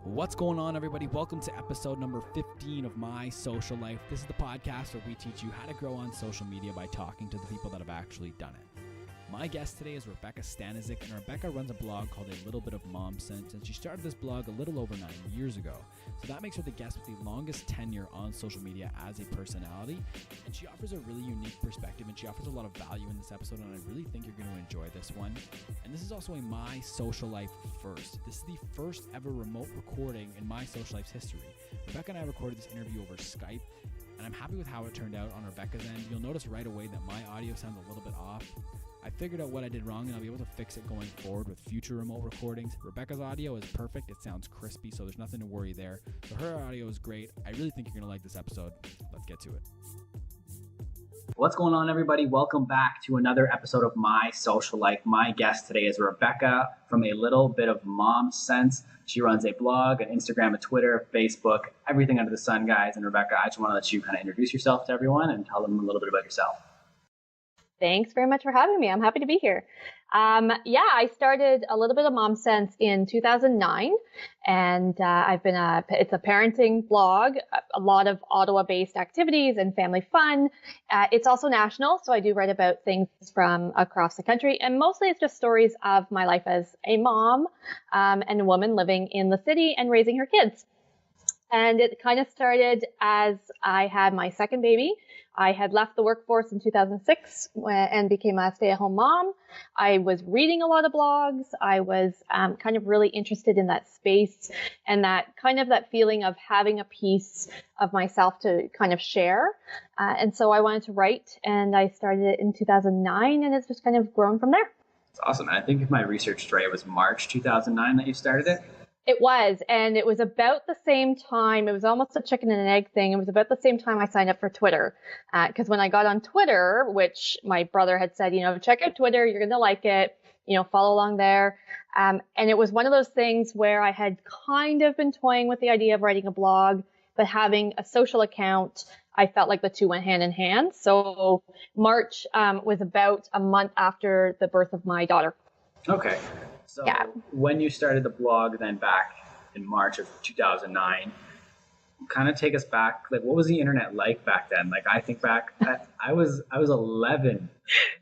What's going on, everybody? Welcome to episode number 15 of My Social Life. This is the podcast where we teach you how to grow on social media by talking to the people that have actually done it. My guest today is Rebecca Stanizik, and Rebecca runs a blog called A Little Bit of Momsense, and she started this blog a little over 9 years ago. So that makes her the guest with the longest tenure on social media as a personality, and she offers a really unique perspective, and she offers a lot of value in this episode, and I really think you're going to enjoy this one. And this is also a My Social Life first. This is the first ever remote recording in My Social Life's history. Rebecca and I recorded this interview over Skype, and I'm happy with how it turned out on Rebecca's end. You'll notice right away that my audio sounds a little bit off. I figured out what I did wrong, and I'll be able to fix it going forward with future remote recordings. Rebecca's audio is perfect. It sounds crispy, so there's nothing to worry there. So her audio is great. I really think you're going to like this episode. Let's get to it. What's going on, everybody? Welcome back to another episode of My Social Life. My guest today is Rebecca from A Little Bit of Momsense. She runs a blog, an Instagram, a Twitter, Facebook, everything under the sun, guys. And Rebecca, I just want to let you kind of introduce yourself to everyone and tell them a little bit about yourself. Thanks very much for having me. I'm happy to be here. I started A Little Bit of Momsense in 2009, and it's a parenting blog, a lot of Ottawa-based activities and family fun. It's also national, so I do write about things from across the country, and mostly it's just stories of my life as a mom and a woman living in the city and raising her kids. And it kind of started as I had my second baby. I had left the workforce in 2006 and became a stay-at-home mom. I was reading a lot of blogs. I was kind of really interested in that space and that feeling of having a piece of myself to kind of share. And so I wanted to write, and I started it in 2009, and it's just kind of grown from there. That's awesome. And I think if my research is right, it was March 2009 that you started it. It was, and it was about the same time. It was almost a chicken and an egg thing. It was about the same time I signed up for Twitter. Because when I got on Twitter, which my brother had said, check out Twitter, you're going to like it, follow along there. And it was one of those things where I had kind of been toying with the idea of writing a blog, but having a social account, I felt like the two went hand in hand. So March was about a month after the birth of my daughter. Okay. So when you started the blog then back in March of 2009, kind of take us back, like what was the internet like back then? Like I think back, I was 11.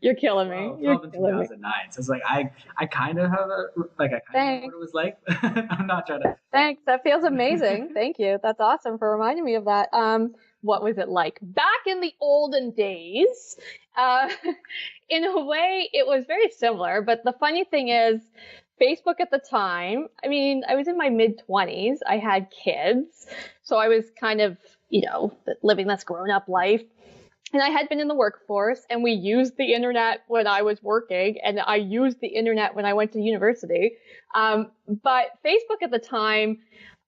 You're killing me. 12 in 2009. So it's like I kind of have know what it was like. I'm not trying to. Thanks. That feels amazing. Thank you. That's awesome for reminding me of that. What was it like back in the olden days? In a way, it was very similar. But the funny thing is, Facebook at the time, I was in my mid-20s. I had kids. So I was kind of, living this grown-up life. And I had been in the workforce, and we used the internet when I was working, and I used the internet when I went to university. But Facebook at the time,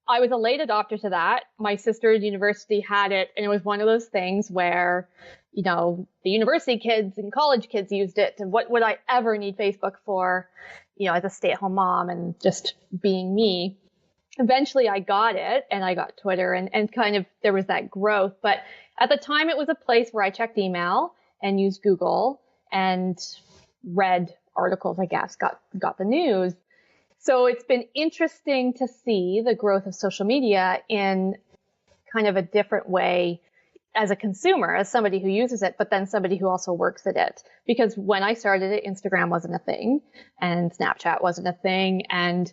I was a late adopter to that. My sister at university had it, and it was one of those things where, the university kids and college kids used it. And what would I ever need Facebook for, as a stay-at-home mom and just being me? Eventually I got it, and I got Twitter, and kind of there was that growth. But at the time, it was a place where I checked email and used Google and read articles, I guess, got the news. So it's been interesting to see the growth of social media in kind of a different way as a consumer, as somebody who uses it, but then somebody who also works at it. Because when I started it, Instagram wasn't a thing, and Snapchat wasn't a thing, and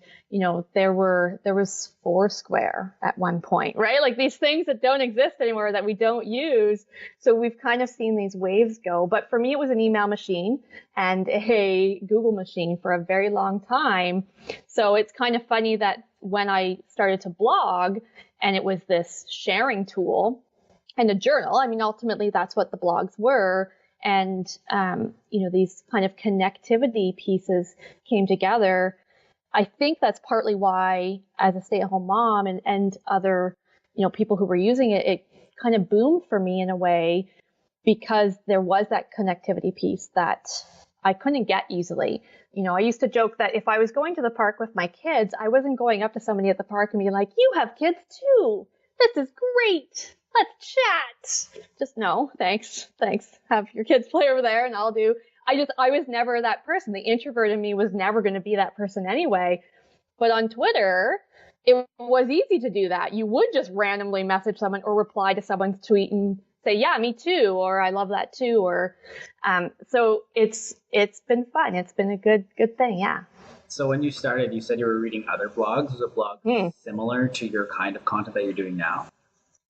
there was Foursquare at one point, right? Like these things that don't exist anymore that we don't use. So we've kind of seen these waves go. But for me, it was an email machine and a Google machine for a very long time. So it's kind of funny that when I started to blog, and it was this sharing tool and a journal, ultimately that's what the blogs were. And, these kind of connectivity pieces came together. I think that's partly why, as a stay-at-home mom and other, people who were using it, it kind of boomed for me in a way, because there was that connectivity piece that I couldn't get easily. I used to joke that if I was going to the park with my kids, I wasn't going up to somebody at the park and being like, "You have kids too. This is great. Let's chat." Just no, thanks. Have your kids play over there and I'll do. I was never that person. The introvert in me was never going to be that person anyway. But on Twitter, it was easy to do that. You would just randomly message someone or reply to someone's tweet and say, yeah, me too, or I love that too, or so it's been fun. It's been a good thing, yeah. So when you started, you said you were reading other blogs. Was a blog similar to your kind of content that you're doing now?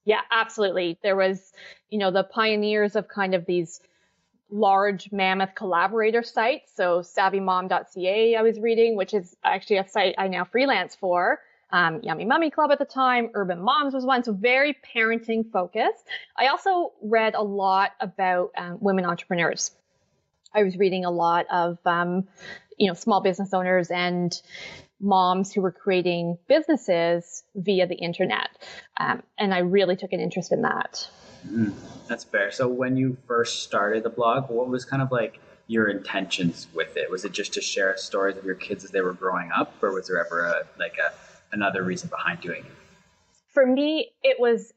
Yeah, absolutely. There was, the pioneers of kind of these large mammoth collaborator sites. So savvymom.ca I was reading, which is actually a site I now freelance for. Yummy Mummy Club at the time, Urban Moms was one, so very parenting focused. I also read a lot about women entrepreneurs. I was reading a lot of, small business owners and moms who were creating businesses via the internet. And I really took an interest in that. That's fair. So when you first started the blog, what was kind of like your intentions with it? Was it just to share stories of your kids as they were growing up, or was there ever another reason behind doing it? For me, it was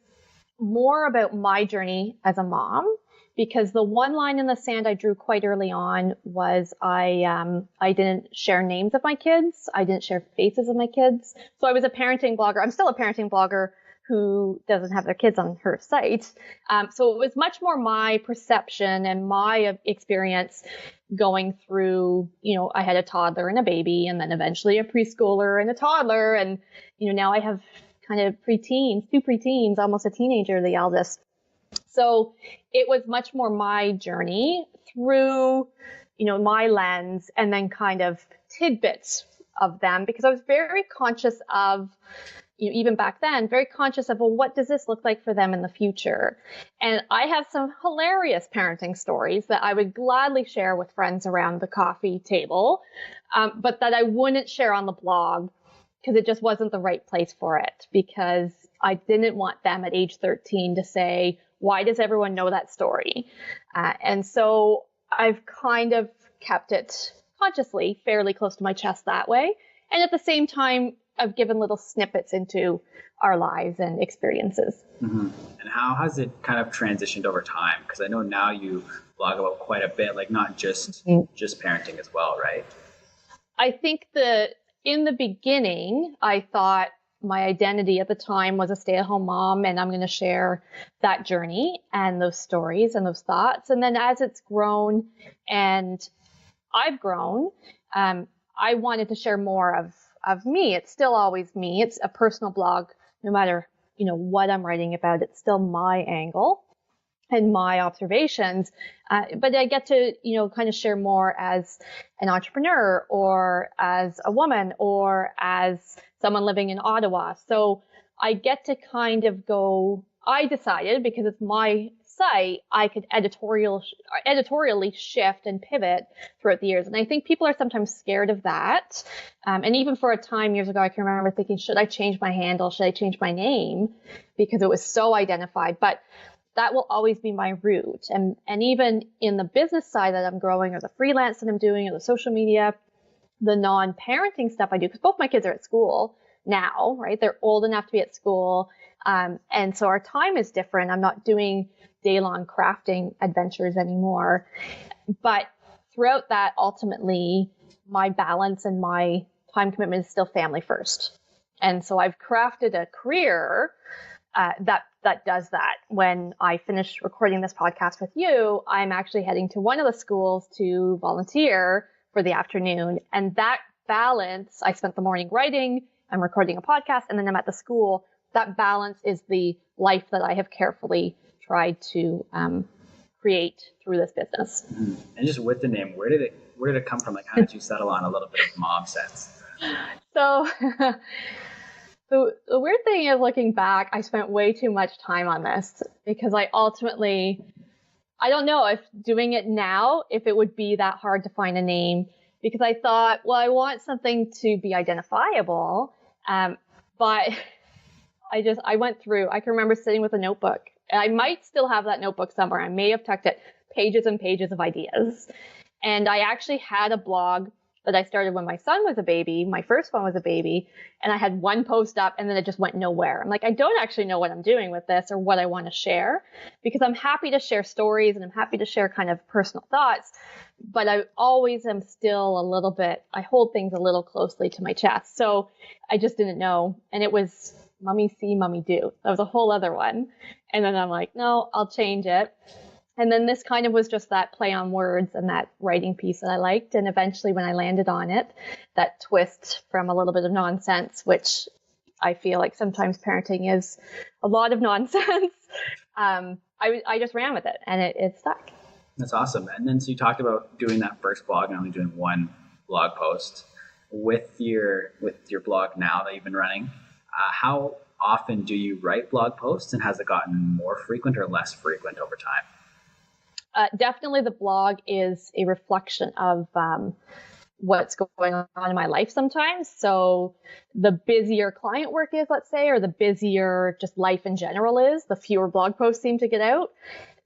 more about my journey as a mom, because the one line in the sand I drew quite early on was I didn't share names of my kids. I didn't share faces of my kids. So I was a parenting blogger. I'm still a parenting blogger who doesn't have their kids on her site. So it was much more my perception and my experience going through, I had a toddler and a baby, and then eventually a preschooler and a toddler. And, now I have kind of preteens, 2 preteens, almost a teenager, the eldest. So it was much more my journey through, my lens, and then kind of tidbits of them, because I was very conscious of, even back then, very conscious of, well, what does this look like for them in the future? And I have some hilarious parenting stories that I would gladly share with friends around the coffee table, but that I wouldn't share on the blog because it just wasn't the right place for it, because I didn't want them at age 13 to say, why does everyone know that story? And so I've kind of kept it consciously fairly close to my chest that way. And at the same time, I've given little snippets into our lives and experiences. Mm-hmm. And how has it kind of transitioned over time? Because I know now you blog about quite a bit, like not just parenting as well, right? I think in the beginning, I thought my identity at the time was a stay-at-home mom, and I'm going to share that journey and those stories and those thoughts. And then as it's grown and I've grown, I wanted to share more of me. It's still always me. It's a personal blog, no matter, what I'm writing about. It's still my angle and my observations. But I get to, kind of share more as an entrepreneur, or as a woman, or as someone living in Ottawa. So I get to kind of I decided, because it's my site, I could editorially shift and pivot throughout the years. And I think people are sometimes scared of that. And even for a time years ago, I can remember thinking, should I change my handle? Should I change my name? Because it was so identified. But that will always be my root. And even in the business side that I'm growing, or the freelance that I'm doing, or the social media, the non-parenting stuff I do, because both my kids are at school now, right? They're old enough to be at school. And so our time is different. I'm not doing day-long crafting adventures anymore. But throughout that, ultimately, my balance and my time commitment is still family first. And so I've crafted a career that does that. When I finish recording this podcast with you, I'm actually heading to one of the schools to volunteer for the afternoon. And that balance, I spent the morning writing, I'm recording a podcast, and then I'm at the school. That balance is the life that I have carefully tried to create through this business. Mm-hmm. And just with the name, where did it come from? Like, how did you settle on a little bit of Momsense? So the weird thing is, looking back, I spent way too much time on this, because I don't know if doing it now, if it would be that hard to find a name, because I thought, well, I want something to be identifiable. But I went through, I can remember sitting with a notebook, and I might still have that notebook somewhere. I may have tucked it, pages and pages of ideas. And I actually had a blog that I started when my son was a baby. My first one was a baby, and I had one post up and then it just went nowhere. I'm like, I don't actually know what I'm doing with this or what I want to share, because I'm happy to share stories and I'm happy to share kind of personal thoughts. But I always am still a little bit, I hold things a little closely to my chest. So I just didn't know. And it was Mummy See, Mummy Do. That was a whole other one. And then I'm like, no, I'll change it. And then this kind of was just that play on words and that writing piece that I liked. And eventually when I landed on it, that twist from a little bit of nonsense, which I feel like sometimes parenting is a lot of nonsense, I just ran with it and it stuck. That's awesome. And then so you talked about doing that first blog and only doing one blog post. With your blog now that you've been running, how often do you write blog posts, and has it gotten more frequent or less frequent over time? Definitely the blog is a reflection of what's going on in my life sometimes. So the busier client work is, let's say, or the busier just life in general is, the fewer blog posts seem to get out.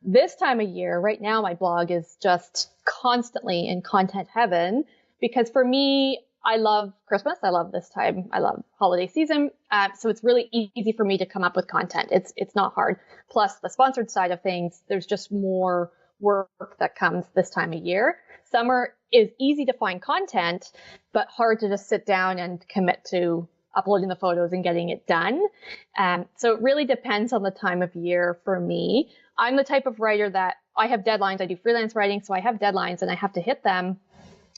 This time of year, right now, my blog is just constantly in content heaven, because for me, I love Christmas. I love this time. I love holiday season. So it's really easy for me to come up with content. It's not hard. Plus the sponsored side of things, there's just more work that comes this time of year. Summer is easy to find content, but hard to just sit down and commit to uploading the photos and getting it done. So it really depends on the time of year for me. I'm the type of writer that I have deadlines. I do freelance writing, so I have deadlines and I have to hit them.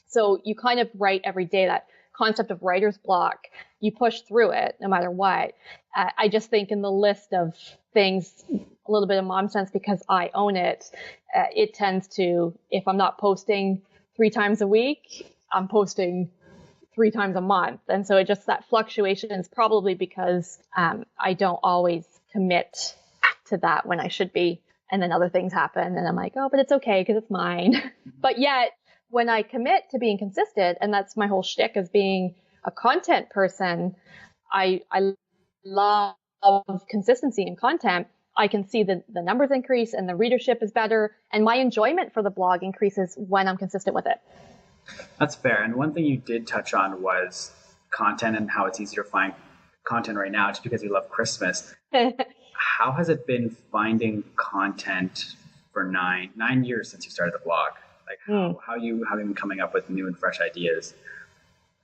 So you kind of write every day. That concept of writer's block, you push through it no matter what. I just think in the list of things, a little bit of mom sense, because I own it, it tends to, if I'm not posting 3 times a week, I'm posting 3 times a month. And so it just, that fluctuation is probably because I don't always commit to that when I should be. And then other things happen and I'm like, oh, but it's okay because it's mine. But yet when I commit to being consistent, and that's my whole shtick as being a content person, I love consistency in content. I can see the numbers increase and the readership is better. And my enjoyment for the blog increases when I'm consistent with it. That's fair. And one thing you did touch on was content and how it's easier to find content right now just because you love Christmas. How has it been finding content for nine years since you started the blog? Like how you have been coming up with new and fresh ideas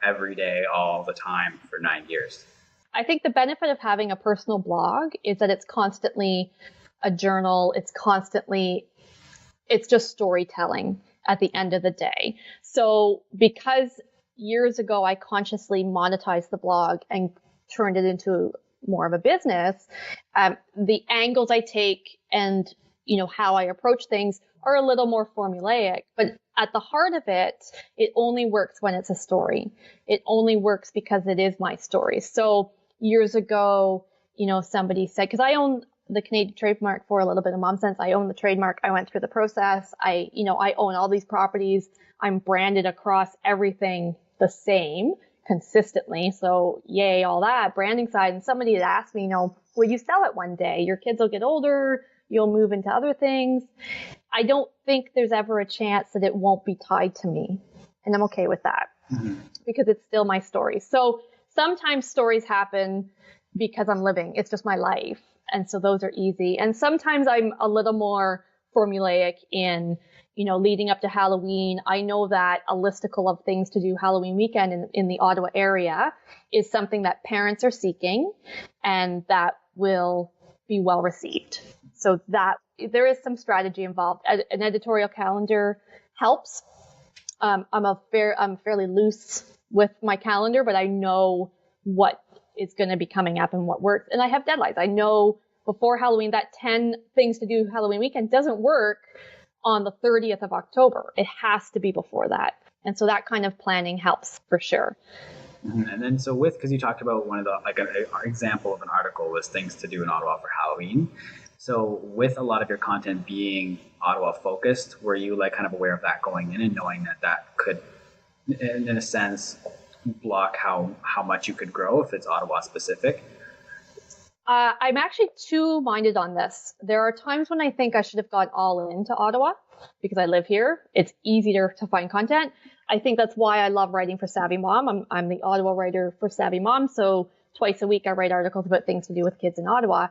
every day, all the time for 9 years? I think the benefit of having a personal blog is that it's constantly a journal. It's just storytelling at the end of the day. So because years ago, I consciously monetized the blog and turned it into more of a business, the angles I take and, how I approach things are a little more formulaic, but at the heart of it, it only works when it's a story. It only works because it is my story. So years ago, somebody said, because I own the Canadian trademark for A Little Bit of Momsense. I own the trademark. I went through the process. I own all these properties. I'm branded across everything the same consistently. So yay, all that branding side. And somebody had asked me, will you sell it one day? Your kids will get older. You'll move into other things. I don't think there's ever a chance that it won't be tied to me. And I'm okay with that because it's still my story. So sometimes stories happen because I'm living. It's just my life. And so those are easy. And sometimes I'm a little more formulaic in, leading up to Halloween. I know that a listicle of things to do Halloween weekend in the Ottawa area is something that parents are seeking and that will be well received. So that there is some strategy involved. An editorial calendar helps. I'm fairly loose with my calendar, but I know what is going to be coming up and what works. And I have deadlines. I know before Halloween, that 10 things to do Halloween weekend doesn't work on the 30th of October. It has to be before that. And so that kind of planning helps for sure. And then because you talked about one of the, an example of an article was things to do in Ottawa for Halloween. So with a lot of your content being Ottawa focused, were you kind of aware of that going in and knowing that could, in a sense, block how much you could grow if it's Ottawa specific? I'm actually two-minded on this. There are times when I think I should have gone all into Ottawa because I live here. It's easier to find content. I think that's why I love writing for Savvy Mom. I'm the Ottawa writer for Savvy Mom. So twice a week I write articles about things to do with kids in Ottawa,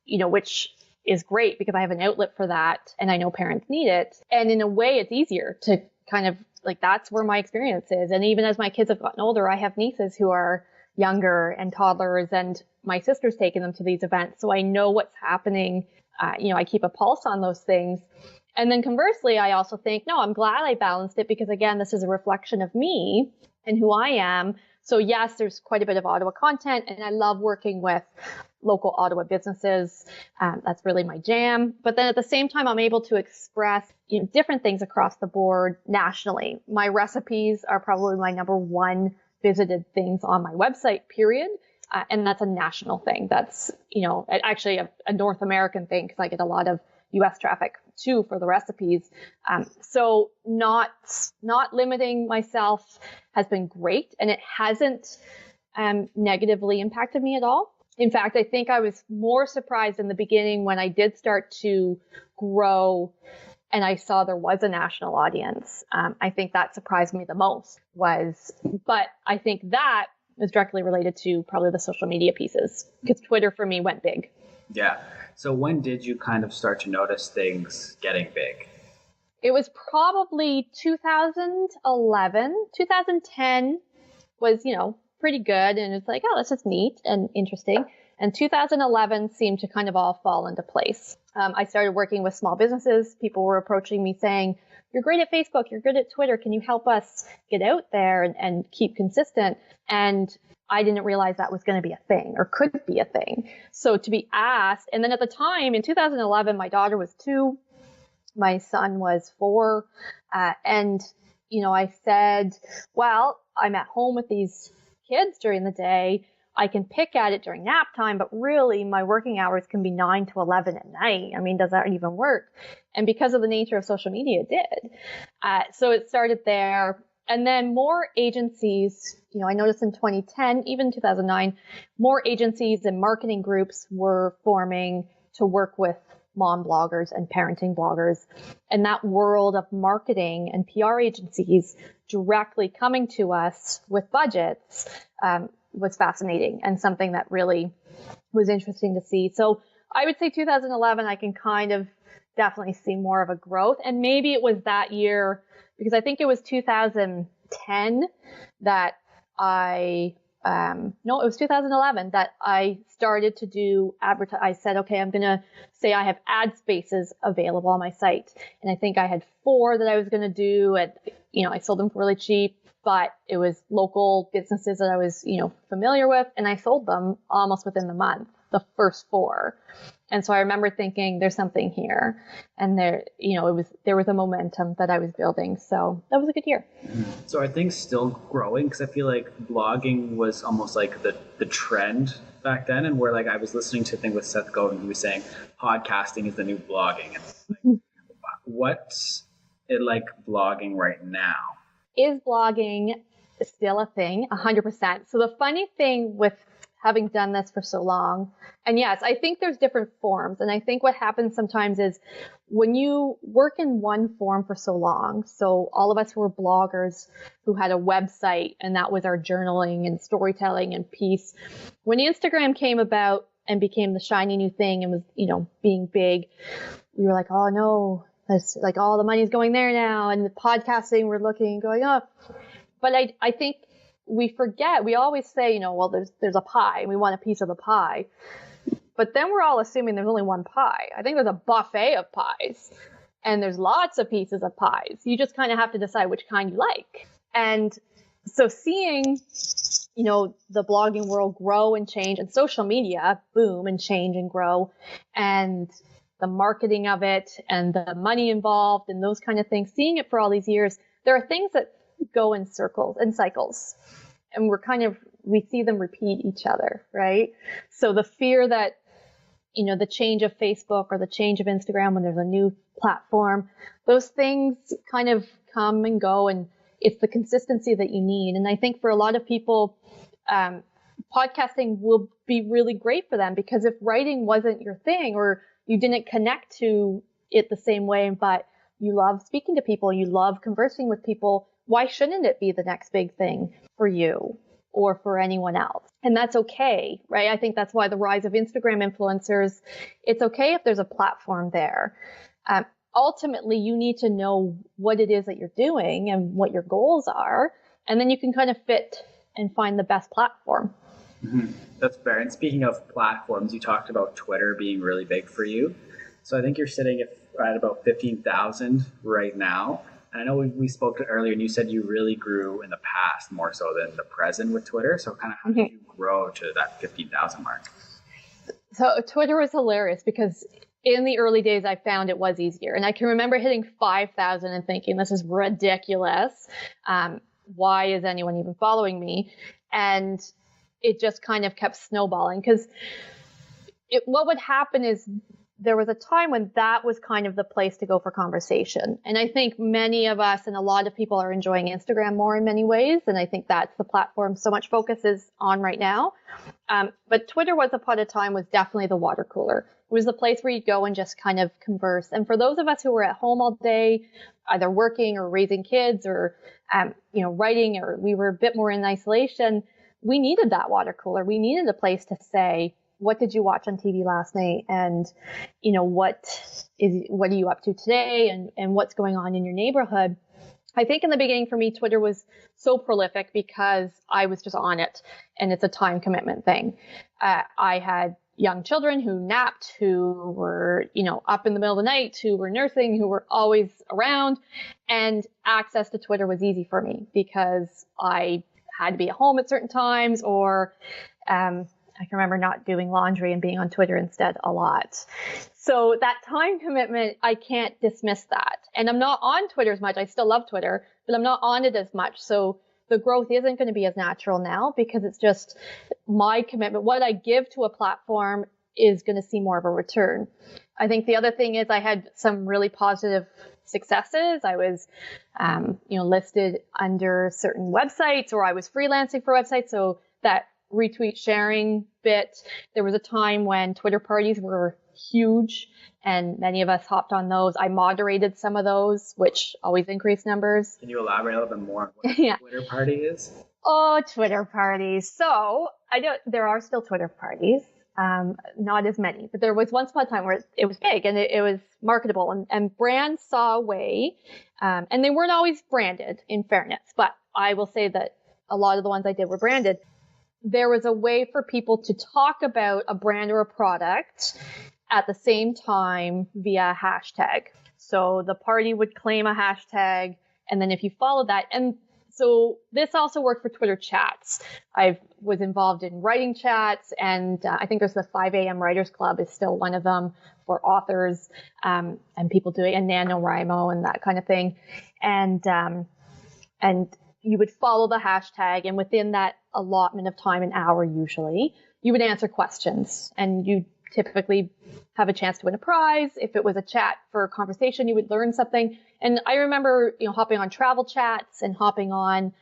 which is great because I have an outlet for that and I know parents need it. And in a way, it's easier to kind of like, that's where my experience is. And even as my kids have gotten older, I have nieces who are younger and toddlers, and my sister's taken them to these events. So I know what's happening. I keep a pulse on those things. And then conversely, I also think, no, I'm glad I balanced it because, again, this is a reflection of me and who I am. So yes, there's quite a bit of Ottawa content, and I love working with local Ottawa businesses. That's really my jam. But then at the same time, I'm able to express different things across the board nationally. My recipes are probably my number one visited things on my website, period. And that's a national thing. That's, actually a North American thing because I get a lot of US traffic too for the recipes. So not limiting myself has been great, and it hasn't negatively impacted me at all. In fact, I think I was more surprised in the beginning when I did start to grow and I saw there was a national audience. I think that surprised me the most but I think that was directly related to probably the social media pieces because Twitter for me went big. Yeah. So when did you kind of start to notice things getting big? It was probably 2011. 2010 was, pretty good. And it's like, oh, that's just neat and interesting. And 2011 seemed to kind of all fall into place. I started working with small businesses. People were approaching me saying, you're great at Facebook, you're good at Twitter. Can you help us get out there and keep consistent? And I didn't realize that was going to be a thing or could be a thing. So to be asked, and then at the time in 2011, my daughter was 2, my son was 4. And, I said, well, I'm at home with these kids during the day. I can pick at it during nap time, but really my working hours can be 9 to 11 at night. I mean, does that even work? And because of the nature of social media, it did. So it started there. And then more agencies, I noticed in 2010, even 2009, more agencies and marketing groups were forming to work with mom bloggers and parenting bloggers. And that world of marketing and PR agencies directly coming to us with budgets was fascinating and something that really was interesting to see. So I would say 2011, I can kind of definitely see more of a growth. And maybe it was that year, because I think it was 2010 that it was 2011 that I started to do I said, okay, I'm going to say I have ad spaces available on my site. And I think I had 4 that I was going to do. And, I sold them for really cheap, but it was local businesses that I was, familiar with. And I sold them almost within the month, the first 4. And so I remember thinking there's something here, and there was a momentum that I was building. So that was a good year. So are things still growing? Because I feel like blogging was almost like the trend back then. And where I was listening to a thing with Seth Godin, he was saying podcasting is the new blogging. And what's it like blogging right now? Is blogging still a thing? 100%. So the funny thing with having done this for so long, and yes, I think there's different forms. And I think what happens sometimes is when you work in one form for so long, so all of us who were bloggers who had a website and that was our journaling and storytelling and piece, when Instagram came about and became the shiny new thing and was, being big, we were like, oh no, that's like all the money's going there now. And the podcasting, we're looking going up. But I think we forget, we always say, well, there's a pie and we want a piece of the pie. But then we're all assuming there's only one pie. I think there's a buffet of pies and there's lots of pieces of pies. You just kind of have to decide which kind you like. And so seeing, the blogging world grow and change and social media boom and change and grow and the marketing of it and the money involved and those kind of things, seeing it for all these years, there are things that go in circles and cycles. And we see them repeat each other, right? So the fear that, the change of Facebook or the change of Instagram when there's a new platform, those things kind of come and go, and it's the consistency that you need. And I think for a lot of people, podcasting will be really great for them, because if writing wasn't your thing or you didn't connect to it the same way, but you love speaking to people, you love conversing with people. Why shouldn't it be the next big thing for you or for anyone else? And that's okay, right? I think that's why the rise of Instagram influencers, it's okay if there's a platform there. Ultimately, you need to know what it is that you're doing and what your goals are, and then you can kind of fit and find the best platform. Mm-hmm. That's fair. And speaking of platforms, you talked about Twitter being really big for you. So I think you're sitting at about 15,000 right now. And I know we spoke earlier and you said you really grew in the past more so than the present with Twitter. So kind of how did you grow to that 15,000 mark? So Twitter was hilarious because in the early days, I found it was easier. And I can remember hitting 5,000 and thinking, this is ridiculous. Why is anyone even following me? And it just kind of kept snowballing because what would happen is there was a time when that was kind of the place to go for conversation. And I think many of us and a lot of people are enjoying Instagram more in many ways. And I think that's the platform so much focus is on right now. But Twitter was upon a time was definitely the water cooler. It was the place where you'd go and just kind of converse. And for those of us who were at home all day, either working or raising kids or, writing, or we were a bit more in isolation, we needed that water cooler. We needed a place to say, what did you watch on TV last night? And, what are you up to today? And what's going on in your neighborhood? I think in the beginning for me, Twitter was so prolific because I was just on it and it's a time commitment thing. I had young children who napped, who were, up in the middle of the night, who were nursing, who were always around, and access to Twitter was easy for me because I had to be at home at certain times, or I can remember not doing laundry and being on Twitter instead a lot. So that time commitment, I can't dismiss that. And I'm not on Twitter as much. I still love Twitter, but I'm not on it as much. So the growth isn't going to be as natural now because it's just my commitment. What I give to a platform is going to see more of a return. I think the other thing is I had some really positive successes. I was, listed under certain websites, or I was freelancing for websites. So that retweet sharing bit, there was a time when Twitter parties were huge and many of us hopped on those. I moderated some of those, which always increased numbers. Can you elaborate a little bit more on what a Twitter party is? Oh, Twitter parties. So there are still Twitter parties. Not as many, but there was once upon a time where it was big and it was marketable, and brands saw a way, and they weren't always branded, in fairness, but I will say that a lot of the ones I did were branded. There was a way for people to talk about a brand or a product at the same time via a hashtag. So the party would claim a hashtag, and then if you follow that, and so this also worked for Twitter chats. I was involved in writing chats, and I think there's the 5 a.m. Writers Club is still one of them for authors, and people doing a NaNoWriMo and that kind of thing. And you would follow the hashtag, and within that allotment of time, an hour usually, you would answer questions, and you typically have a chance to win a prize. If it was a chat for a conversation, you would learn something. And I remember, hopping on travel chats and hopping on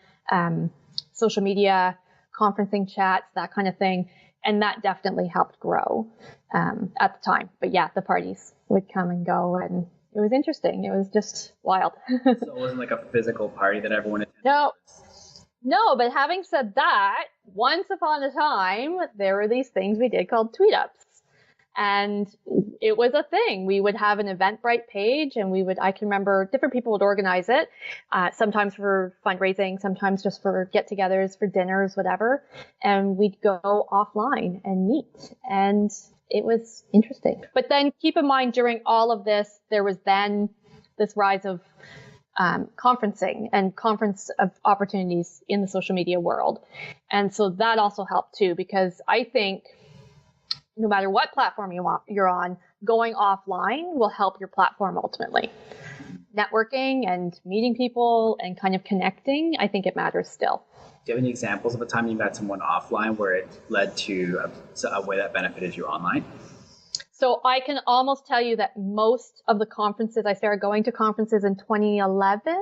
social media, conferencing chats, that kind of thing. And that definitely helped grow at the time. But yeah, the parties would come and go, and it was interesting. It was just wild. So it wasn't like a physical party that everyone attended? No, but having said that, once upon a time, there were these things we did called tweet ups. And it was a thing. We would have an Eventbrite page, and I can remember different people would organize it, sometimes for fundraising, sometimes just for get-togethers, for dinners, whatever. And we'd go offline and meet. And it was interesting. But then keep in mind, during all of this, there was then this rise of conferencing and conference of opportunities in the social media world. And so that also helped too, because I think no matter what platform you're on, going offline will help your platform ultimately. Networking and meeting people and kind of connecting, I think it matters still. Do you have any examples of a time you met someone offline where it led to a way that benefited you online? So I can almost tell you that most of the conferences, I started going to conferences in 2011.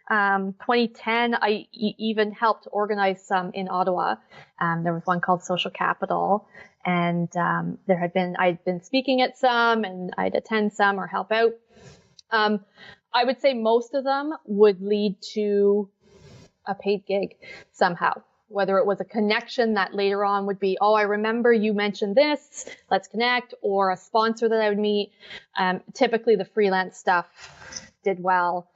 2010, I even helped organize some in Ottawa. There was one called Social Capital, and I'd been speaking at some, and I'd attend some or help out. I would say most of them would lead to a paid gig somehow, whether it was a connection that later on would be, oh, I remember you mentioned this, let's connect, or a sponsor that I would meet. Typically the freelance stuff did well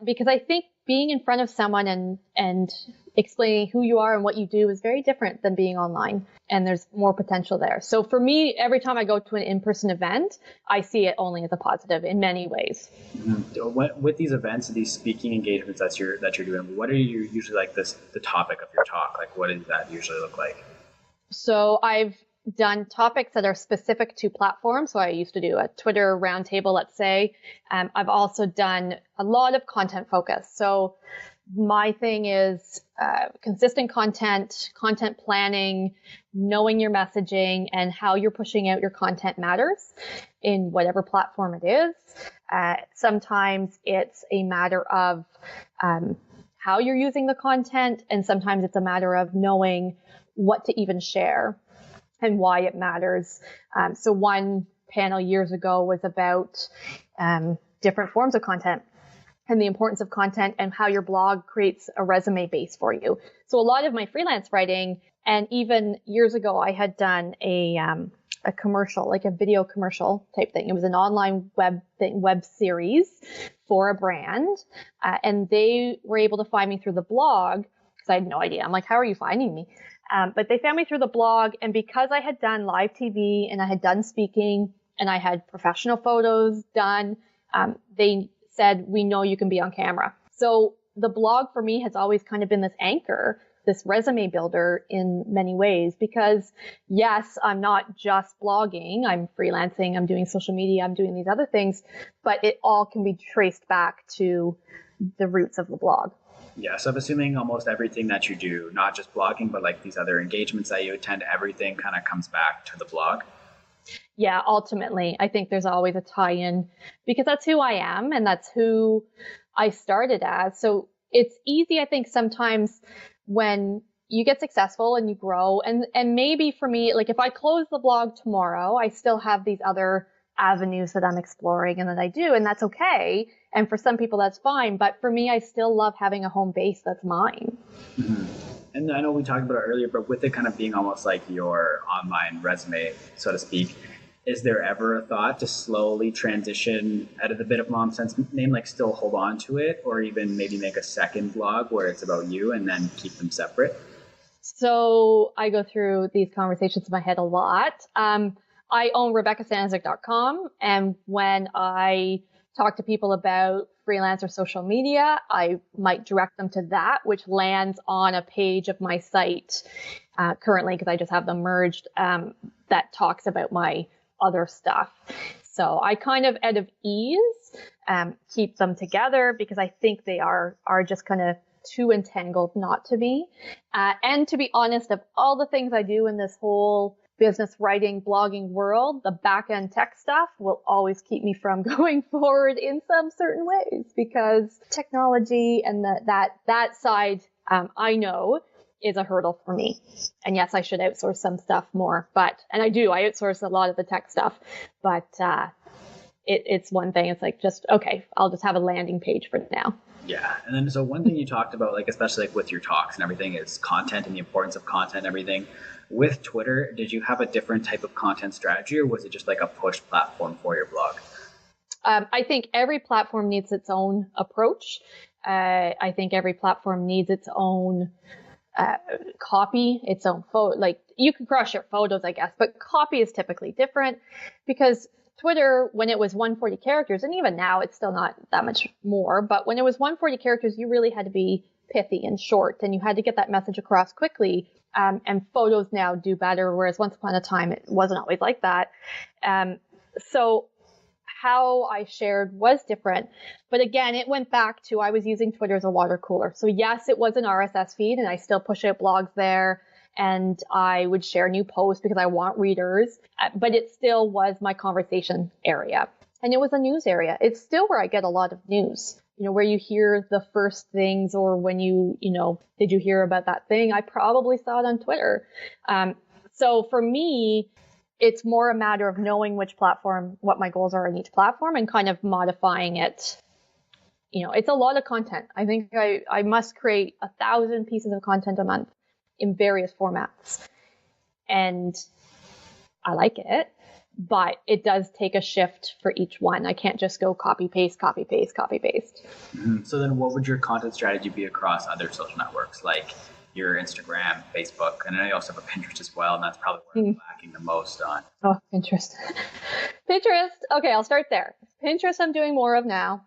because I think being in front of someone and explaining who you are and what you do is very different than being online, and there's more potential there. So for me, every time I go to an in-person event, I see it only as a positive in many ways. Mm-hmm. With these events, these speaking engagements that you're doing, what are you usually like the topic of your talk? Like, what does that usually look like? So I've done topics that are specific to platforms. So I used to do a Twitter roundtable, let's say. I've also done a lot of content focus. So my thing is consistent content planning, knowing your messaging and how you're pushing out your content matters in whatever platform it is. Sometimes it's a matter of how you're using the content, and sometimes it's a matter of knowing what to even share and why it matters. So one panel years ago was about different forms of content and the importance of content and how your blog creates a resume base for you. So a lot of my freelance writing, and even years ago, I had done a commercial, like a video commercial type thing. It was an online web series for a brand. And they were able to find me through the blog because I had no idea. I'm like, how are you finding me? But they found me through the blog. And because I had done live TV and I had done speaking and I had professional photos done, they said, we know you can be on camera. So the blog for me has always kind of been this anchor, this resume builder in many ways, because yes, I'm not just blogging, I'm freelancing, I'm doing social media, I'm doing these other things, but it all can be traced back to the roots of the blog. Yeah, so I'm assuming almost everything that you do, not just blogging, but like these other engagements that you attend, everything kind of comes back to the blog. Yeah, ultimately, I think there's always a tie-in because that's who I am and that's who I started as. So it's easy, I think, sometimes when you get successful and you grow, and maybe for me, like if I close the blog tomorrow, I still have these other avenues that I'm exploring and that I do, and that's okay. And for some people, that's fine. But for me, I still love having a home base that's mine. Mm-hmm. And I know we talked about it earlier, but with it kind of being almost like your online resume, so to speak, is there ever a thought to slowly transition out of the Bit of Momsense name, like still hold on to it, or even maybe make a second blog where it's about you and then keep them separate? So I go through these conversations in my head a lot. I own RebeccaStanzik.com, and when I talk to people about freelance or social media, I might direct them to that, which lands on a page of my site currently, because I just have them merged, that talks about my other stuff. So I kind of, out of ease, keep them together because I think they are just kind of too entangled not to be. And to be honest, of all the things I do in this whole business writing, blogging world, the back-end tech stuff will always keep me from going forward in some certain ways because technology and that side, I know is a hurdle for me. And yes, I should outsource some stuff more, and I do, I outsource a lot of the tech stuff, but it's one thing. It's like, just, okay, I'll just have a landing page for now. Yeah. And then, so one thing you talked about, like, especially like with your talks and everything, is content and the importance of content and everything. With Twitter, did you have a different type of content strategy, or was it just like a push platform for your blog? I think every platform needs its own approach. I think every platform needs its own copy, its own photo. Like, you can cross-share photos, I guess, but copy is typically different because Twitter, when it was 140 characters, and even now it's still not that much more, but when it was 140 characters, you really had to be pithy and short, and you had to get that message across quickly. And photos now do better, whereas once upon a time, it wasn't always like that. So how I shared was different. But again, it went back to, I was using Twitter as a water cooler. So yes, it was an RSS feed, and I still push out blogs there. And I would share new posts because I want readers, but it still was my conversation area. And it was a news area. It's still where I get a lot of news, where you hear the first things, or when did you hear about that thing? I probably saw it on Twitter. So for me, it's more a matter of knowing which platform, what my goals are in each platform, and kind of modifying it it's a lot of content. I think I must create 1,000 pieces of content a month in various formats. And I like it, but it does take a shift for each one. I can't just go copy, paste, copy, paste, copy, paste. Mm-hmm. So then what would your content strategy be across other social networks, like your Instagram, Facebook, and I know you also have a Pinterest as well, and that's probably where I'm lacking the most on. Oh, Pinterest. Pinterest. Okay, I'll start there. Pinterest I'm doing more of now.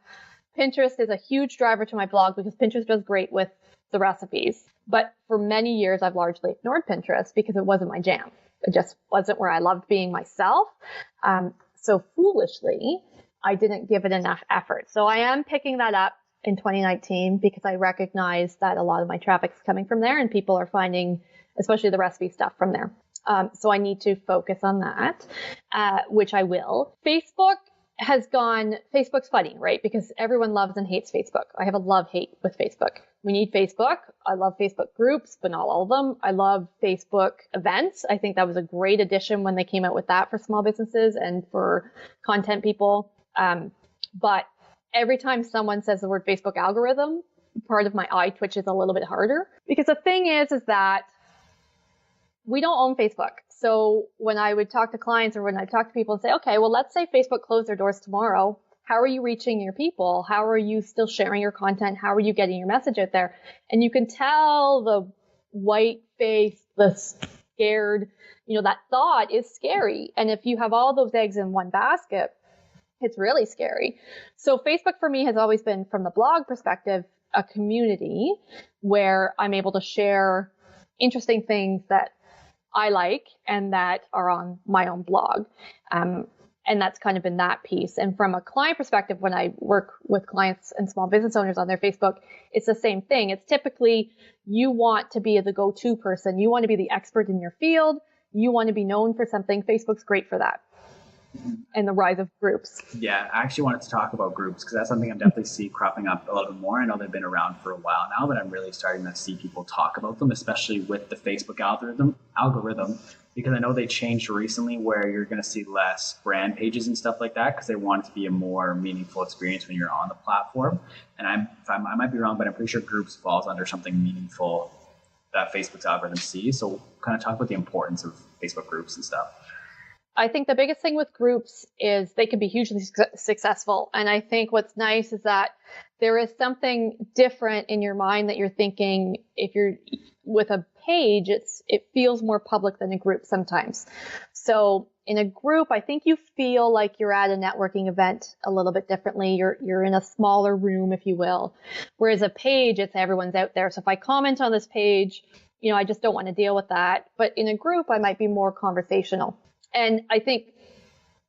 Pinterest is a huge driver to my blog because Pinterest does great with the recipes. But for many years, I've largely ignored Pinterest because it wasn't my jam. It just wasn't where I loved being myself. So foolishly, I didn't give it enough effort. So I am picking that up in 2019 because I recognize that a lot of my traffic's coming from there and people are finding, especially the recipe stuff, from there. So I need to focus on that, which I will. Facebook's funny, right? Because everyone loves and hates Facebook. I have a love-hate with Facebook. We need Facebook. I love Facebook groups, but not all of them. I love Facebook events. I think that was a great addition when they came out with that for small businesses and for content people. But every time someone says the word Facebook algorithm, part of my eye twitches a little bit harder. Because the thing is that we don't own Facebook. So when I would talk to clients or when I talk to people and say, okay, well, let's say Facebook closed their doors tomorrow. How are you reaching your people? How are you still sharing your content? How are you getting your message out there? And you can tell the white face, the scared, that thought is scary. And if you have all those eggs in one basket, it's really scary. So Facebook for me has always been, from the blog perspective, a community where I'm able to share interesting things that I like and that are on my own blog. And that's kind of been that piece. And from a client perspective, when I work with clients and small business owners on their Facebook, it's the same thing. It's typically you want to be the go-to person. You want to be the expert in your field. You want to be known for something. Facebook's great for that. And the rise of groups. Yeah, I actually wanted to talk about groups because that's something I'm definitely see cropping up a little bit more. I know they've been around for a while now, but I'm really starting to see people talk about them, especially with the Facebook algorithm, because I know they changed recently where you're going to see less brand pages and stuff like that because they want it to be a more meaningful experience when you're on the platform. And I might be wrong, but I'm pretty sure groups falls under something meaningful that Facebook's algorithm sees. So kind of talk about the importance of Facebook groups and stuff. I think the biggest thing with groups is they can be hugely successful. And I think what's nice is that there is something different in your mind that you're thinking. If you're with a page, it feels more public than a group sometimes. So in a group, I think you feel like you're at a networking event a little bit differently. You're in a smaller room, if you will. Whereas a page, it's everyone's out there. So if I comment on this page, I just don't want to deal with that. But in a group, I might be more conversational. And I think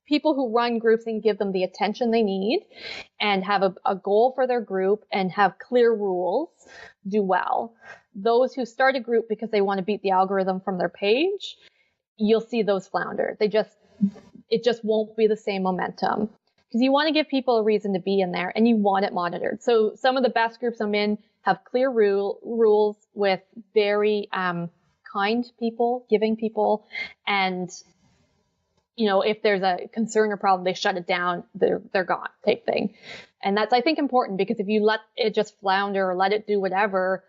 people who run groups and give them the attention they need and have a goal for their group and have clear rules do well. Those who start a group because they want to beat the algorithm from their page, you'll see those flounder. It just won't be the same momentum because you want to give people a reason to be in there and you want it monitored. So some of the best groups I'm in have clear rules with very kind people, giving people, and if there's a concern or problem, they shut it down, they're gone type thing. And that's, I think, important because if you let it just flounder or let it do whatever,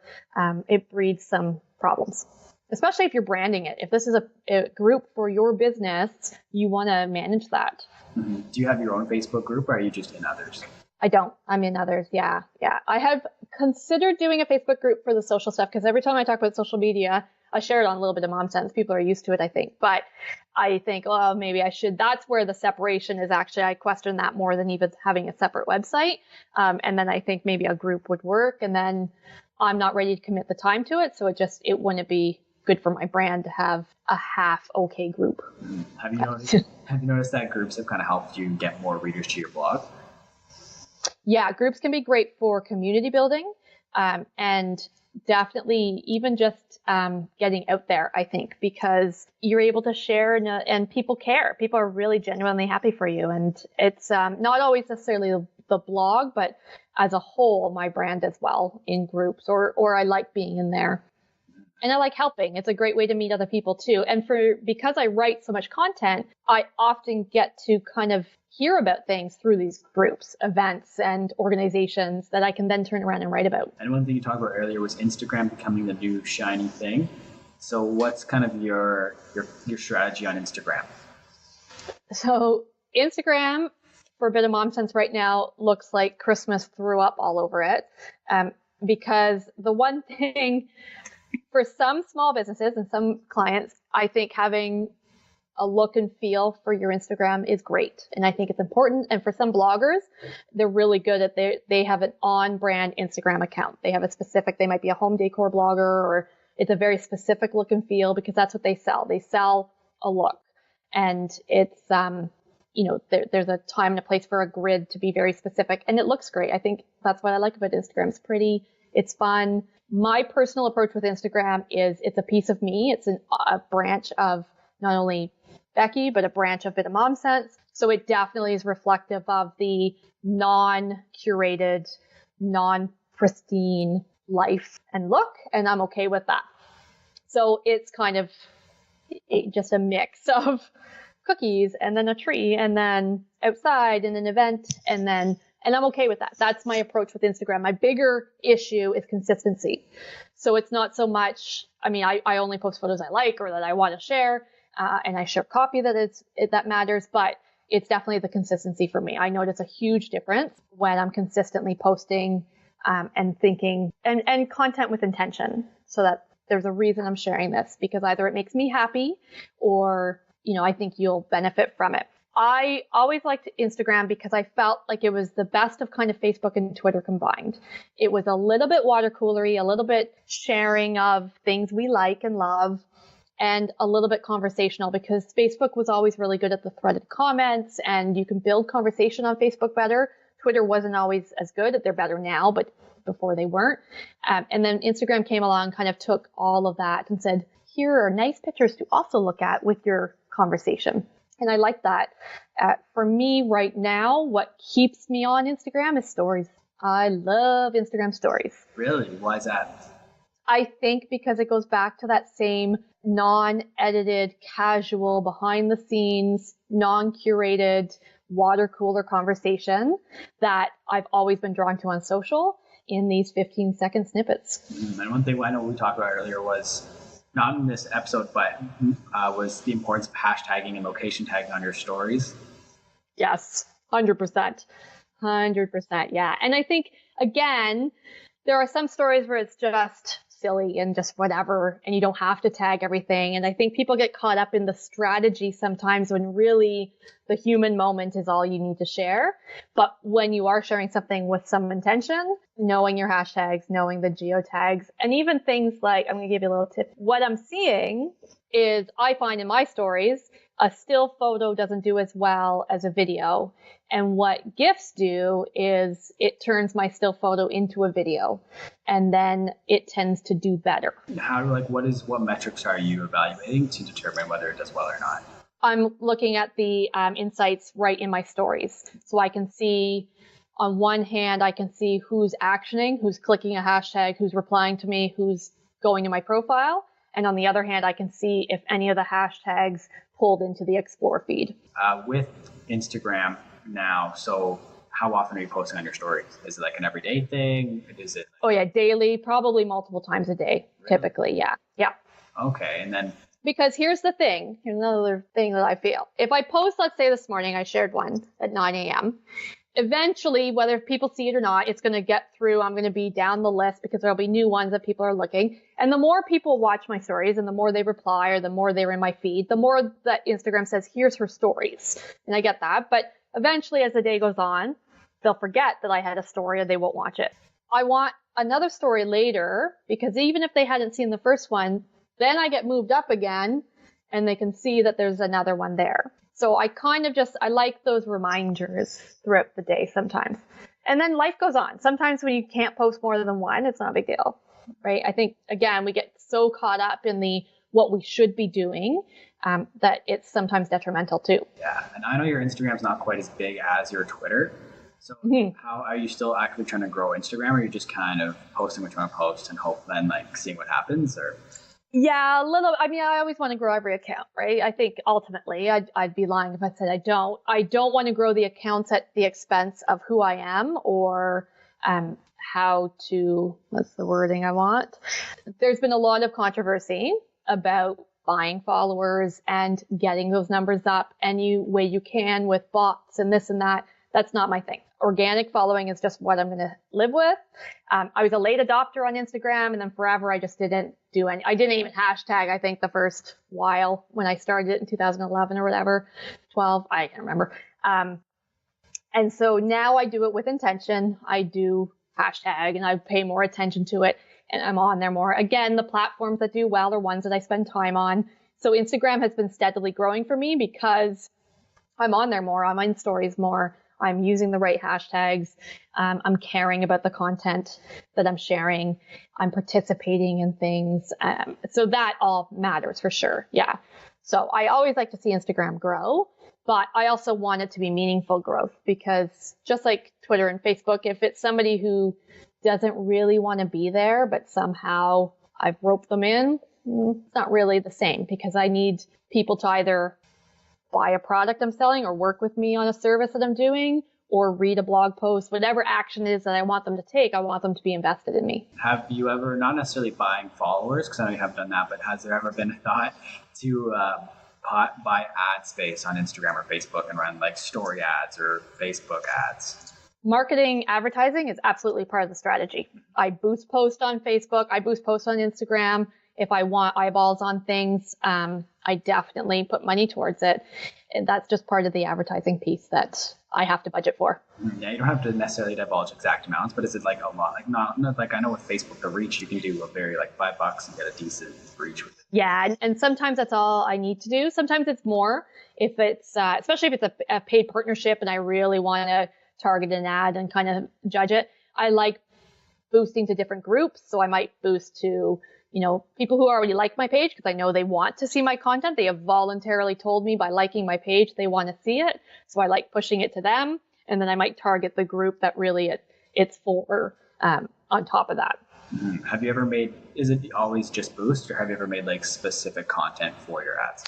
it breeds some problems, especially if you're branding it. If this is a group for your business, you want to manage that. Mm-hmm. Do you have your own Facebook group or are you just in others? I don't. I'm in others. Yeah. I have considered doing a Facebook group for the social stuff because every time I talk about social media, I share it on a Little Bit of Momsense. People are used to it, I think. But I think, maybe I should. That's where the separation is actually. I question that more than even having a separate website. And then I think maybe a group would work. And then I'm not ready to commit the time to it. So it wouldn't be good for my brand to have a half okay group. Have you noticed that groups have kind of helped you get more readers to your blog? Yeah, groups can be great for community building. And definitely even just getting out there, I think, because you're able to share and people care. People are really genuinely happy for you. And it's not always necessarily the blog, but as a whole, my brand as well in groups, or I like being in there. And I like helping. It's a great way to meet other people too. And because I write so much content, I often get to kind of hear about things through these groups, events, and organizations that I can then turn around and write about. And one thing you talked about earlier was Instagram becoming the new shiny thing. So what's kind of your strategy on Instagram? So Instagram, for a bit of Momsense right now, looks like Christmas threw up all over it. Because the one thing for some small businesses and some clients, I think having a look and feel for your Instagram is great. And I think it's important. And for some bloggers, they're really good at they have an on-brand Instagram account. They have a specific, they might be a home decor blogger, or it's a very specific look and feel because that's what they sell. They sell a look. And it's, there's a time and a place for a grid to be very specific. And it looks great. I think that's what I like about Instagram. It's pretty, it's fun. My personal approach with Instagram is it's a piece of me. It's a branch of not only Becky, but a branch of Bit of Momsense. So it definitely is reflective of the non-curated, non-pristine life and look, and I'm okay with that. So it's kind of just a mix of cookies and then a tree and then outside and an event and I'm okay with that. That's my approach with Instagram. My bigger issue is consistency. So it's not so much, I only post photos I like or that I want to share. And I share copy that matters, but it's definitely the consistency for me. I notice a huge difference when I'm consistently posting and thinking and content with intention, so that there's a reason I'm sharing this, because either it makes me happy or, I think you'll benefit from it. I always liked Instagram because I felt like it was the best of kind of Facebook and Twitter combined. It was a little bit water coolery, a little bit sharing of things we like and love, and a little bit conversational, because Facebook was always really good at the threaded comments and you can build conversation on Facebook better. Twitter wasn't always as good. They're better now, but before they weren't. And then Instagram came along, kind of took all of that and said, here are nice pictures to also look at with your conversation. And I like that. For me right now, what keeps me on Instagram is stories. I love Instagram stories. Really? Why is that? I think because it goes back to that same non-edited, casual, behind the scenes, non-curated, water cooler conversation that I've always been drawn to on social in these 15-second snippets. And one thing I know we talked about earlier was, not in this episode, but was the importance of hashtagging and location tagging on your stories. Yes, 100%. 100%, yeah. And I think, again, there are some stories where it's just silly and just whatever, and you don't have to tag everything. And I think people get caught up in the strategy sometimes when really the human moment is all you need to share. But when you are sharing something with some intention, knowing your hashtags, knowing the geotags, and even things like, I'm going to give you a little tip. What I'm seeing is, I find in my stories, a still photo doesn't do as well as a video. And what GIFs do is it turns my still photo into a video, and then it tends to do better. What metrics are you evaluating to determine whether it does well or not? I'm looking at the insights right in my stories. So I can see, on one hand, I can see who's actioning, who's clicking a hashtag, who's replying to me, who's going to my profile. And on the other hand, I can see if any of the hashtags pulled into the explore feed. With Instagram now, so how often are you posting on your stories? Is it like an everyday thing? Oh yeah, daily, probably multiple times a day, really? Typically, yeah. Yeah. Okay, and then... Because here's the thing, here's another thing that I feel. If I post, let's say this morning, I shared one at 9 a.m., eventually, whether people see it or not, it's going to get through. I'm going to be down the list because there'll be new ones that people are looking. And the more people watch my stories and the more they reply or the more they're in my feed, the more that Instagram says, here's her stories. And I get that. But eventually, as the day goes on, they'll forget that I had a story or they won't watch it. I want another story later, because even if they hadn't seen the first one, then I get moved up again and they can see that there's another one there. So I I like those reminders throughout the day sometimes. And then life goes on. Sometimes when you can't post more than one, it's not a big deal, right? I think, again, we get so caught up in what we should be doing that it's sometimes detrimental too. Yeah, and I know your Instagram's not quite as big as your Twitter. So how are you still actively trying to grow Instagram, or are you just kind of posting what you want to post and hope then seeing what happens? Or Yeah, a little. I mean, I always want to grow every account, right? I think ultimately I'd be lying if I said I don't. I don't want to grow the accounts at the expense of who I am or how to, what's the wording I want? There's been a lot of controversy about buying followers and getting those numbers up any way you can with bots and this and that. That's not my thing. Organic following is just what I'm going to live with. I was a late adopter on Instagram, and then forever I just didn't do any. I didn't even hashtag, I think, the first while when I started it in 2011 or whatever, 12, I can't remember. And so now I do it with intention. I do hashtag and I pay more attention to it and I'm on there more. Again, the platforms that do well are ones that I spend time on. So Instagram has been steadily growing for me because I'm on there more. I'm in stories more. I'm using the right hashtags. I'm caring about the content that I'm sharing. I'm participating in things. So that all matters for sure. Yeah. So I always like to see Instagram grow, but I also want it to be meaningful growth because just like Twitter and Facebook, if it's somebody who doesn't really want to be there, but somehow I've roped them in, it's not really the same because I need people to either buy a product I'm selling or work with me on a service that I'm doing or read a blog post, whatever action is that I want them to take, I want them to be invested in me. Have you ever, not necessarily buying followers, because I know you have done that, but has there ever been a thought to buy ad space on Instagram or Facebook and run like story ads or Facebook ads? Marketing, advertising is absolutely part of the strategy. I boost post on Facebook. I boost post on Instagram. If I want eyeballs on things, I definitely put money towards it. And that's just part of the advertising piece that I have to budget for. Yeah, you don't have to necessarily divulge exact amounts, but is it like a lot? Like not like I know with Facebook, the reach you can do a very like $5 and get a decent reach with it. Yeah, and sometimes that's all I need to do. Sometimes it's more if it's, especially if it's a paid partnership and I really want to target an ad and kind of judge it. I like boosting to different groups. So I might boost to, people who already like my page because I know they want to see my content. They have voluntarily told me by liking my page, they want to see it. So I like pushing it to them. And then I might target the group that really it's for on top of that. Have you ever is it always just boost or have you ever made like specific content for your ads?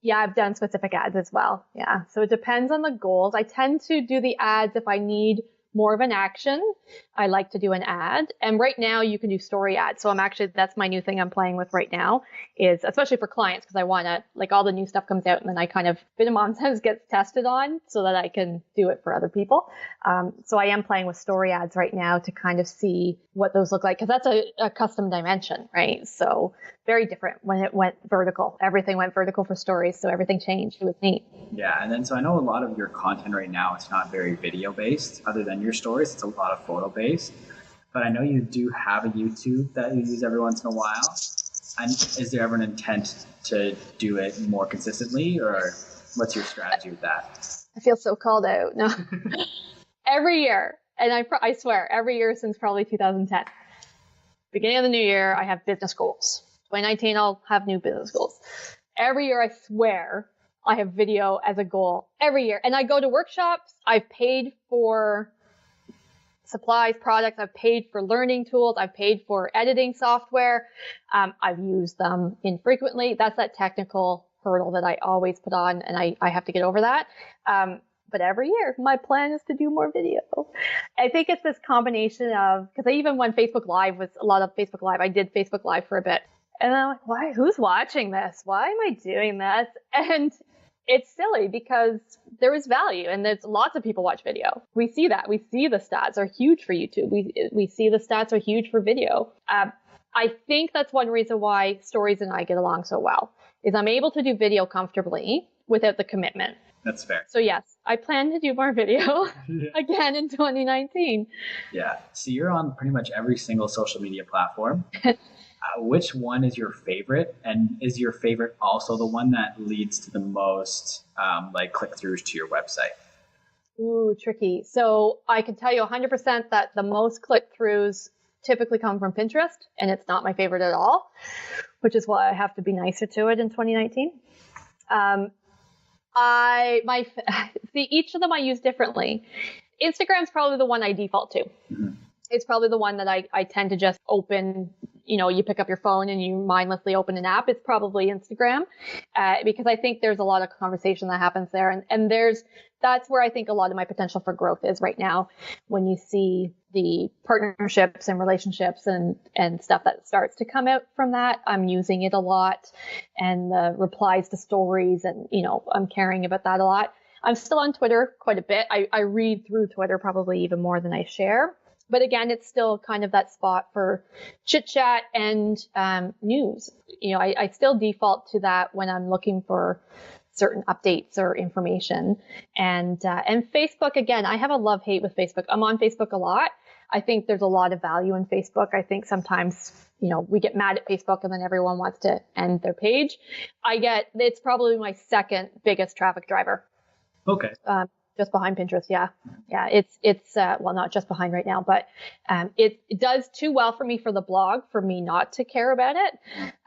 Yeah, I've done specific ads as well. Yeah. So it depends on the goals. I tend to do the ads if I need more of an action. I like to do an ad. And right now you can do story ads. So that's my new thing I'm playing with right now is especially for clients because I want to, like all the new stuff comes out and then I kind of, Bit of Momsense gets tested on so that I can do it for other people. So I am playing with story ads right now to kind of see what those look like because that's a custom dimension, right? So very different when it went vertical. Everything went vertical for stories. So everything changed. It was neat. Yeah. And then, so I know a lot of your content right now, it's not very video based other than your stories. It's a lot of photo based, but I know you do have a YouTube that you use every once in a while. And is there ever an intent to do it more consistently or what's your strategy with that? I feel so called out. No, every year. And I swear every year since probably 2010, beginning of the new year, I have business goals. 2019, I'll have new business goals. Every year, I swear, I have video as a goal every year. And I go to workshops. I've paid for supplies, products. I've paid for learning tools. I've paid for editing software. I've used them infrequently. That's that technical hurdle that I always put on, and I have to get over that. But every year, my plan is to do more video. I think it's this combination of, because even when Facebook Live was a lot of Facebook Live, I did Facebook Live for a bit. And I'm like, who's watching this? Why am I doing this? And it's silly because there is value and there's lots of people watch video. We see that. We see the stats are huge for YouTube. We see the stats are huge for video. I think that's one reason why Stories and I get along so well is I'm able to do video comfortably without the commitment. That's fair. So yes, I plan to do more video again in 2019. Yeah. So you're on pretty much every single social media platform. Which one is your favorite? And is your favorite also the one that leads to the most click-throughs to your website? Ooh, tricky. So I can tell you 100% that the most click-throughs typically come from Pinterest, and it's not my favorite at all, which is why I have to be nicer to it in 2019. See, each of them I use differently. Instagram's probably the one I default to. Mm-hmm. It's probably the one that I tend to just open you pick up your phone and you mindlessly open an app, it's probably Instagram, because I think there's a lot of conversation that happens there. And that's where I think a lot of my potential for growth is right now. When you see the partnerships and relationships and stuff that starts to come out from that, I'm using it a lot, and the replies to stories, and, I'm caring about that a lot. I'm still on Twitter quite a bit. I read through Twitter probably even more than I share. But again, it's still kind of that spot for chit chat and news. I still default to that when I'm looking for certain updates or information. And Facebook, again, I have a love-hate with Facebook. I'm on Facebook a lot. I think there's a lot of value in Facebook. I think sometimes, we get mad at Facebook and then everyone wants to end their page. It's probably my second biggest traffic driver. Okay. Just behind Pinterest. Yeah. It's well, not just behind right now, but it does too well for me for the blog, for me not to care about it.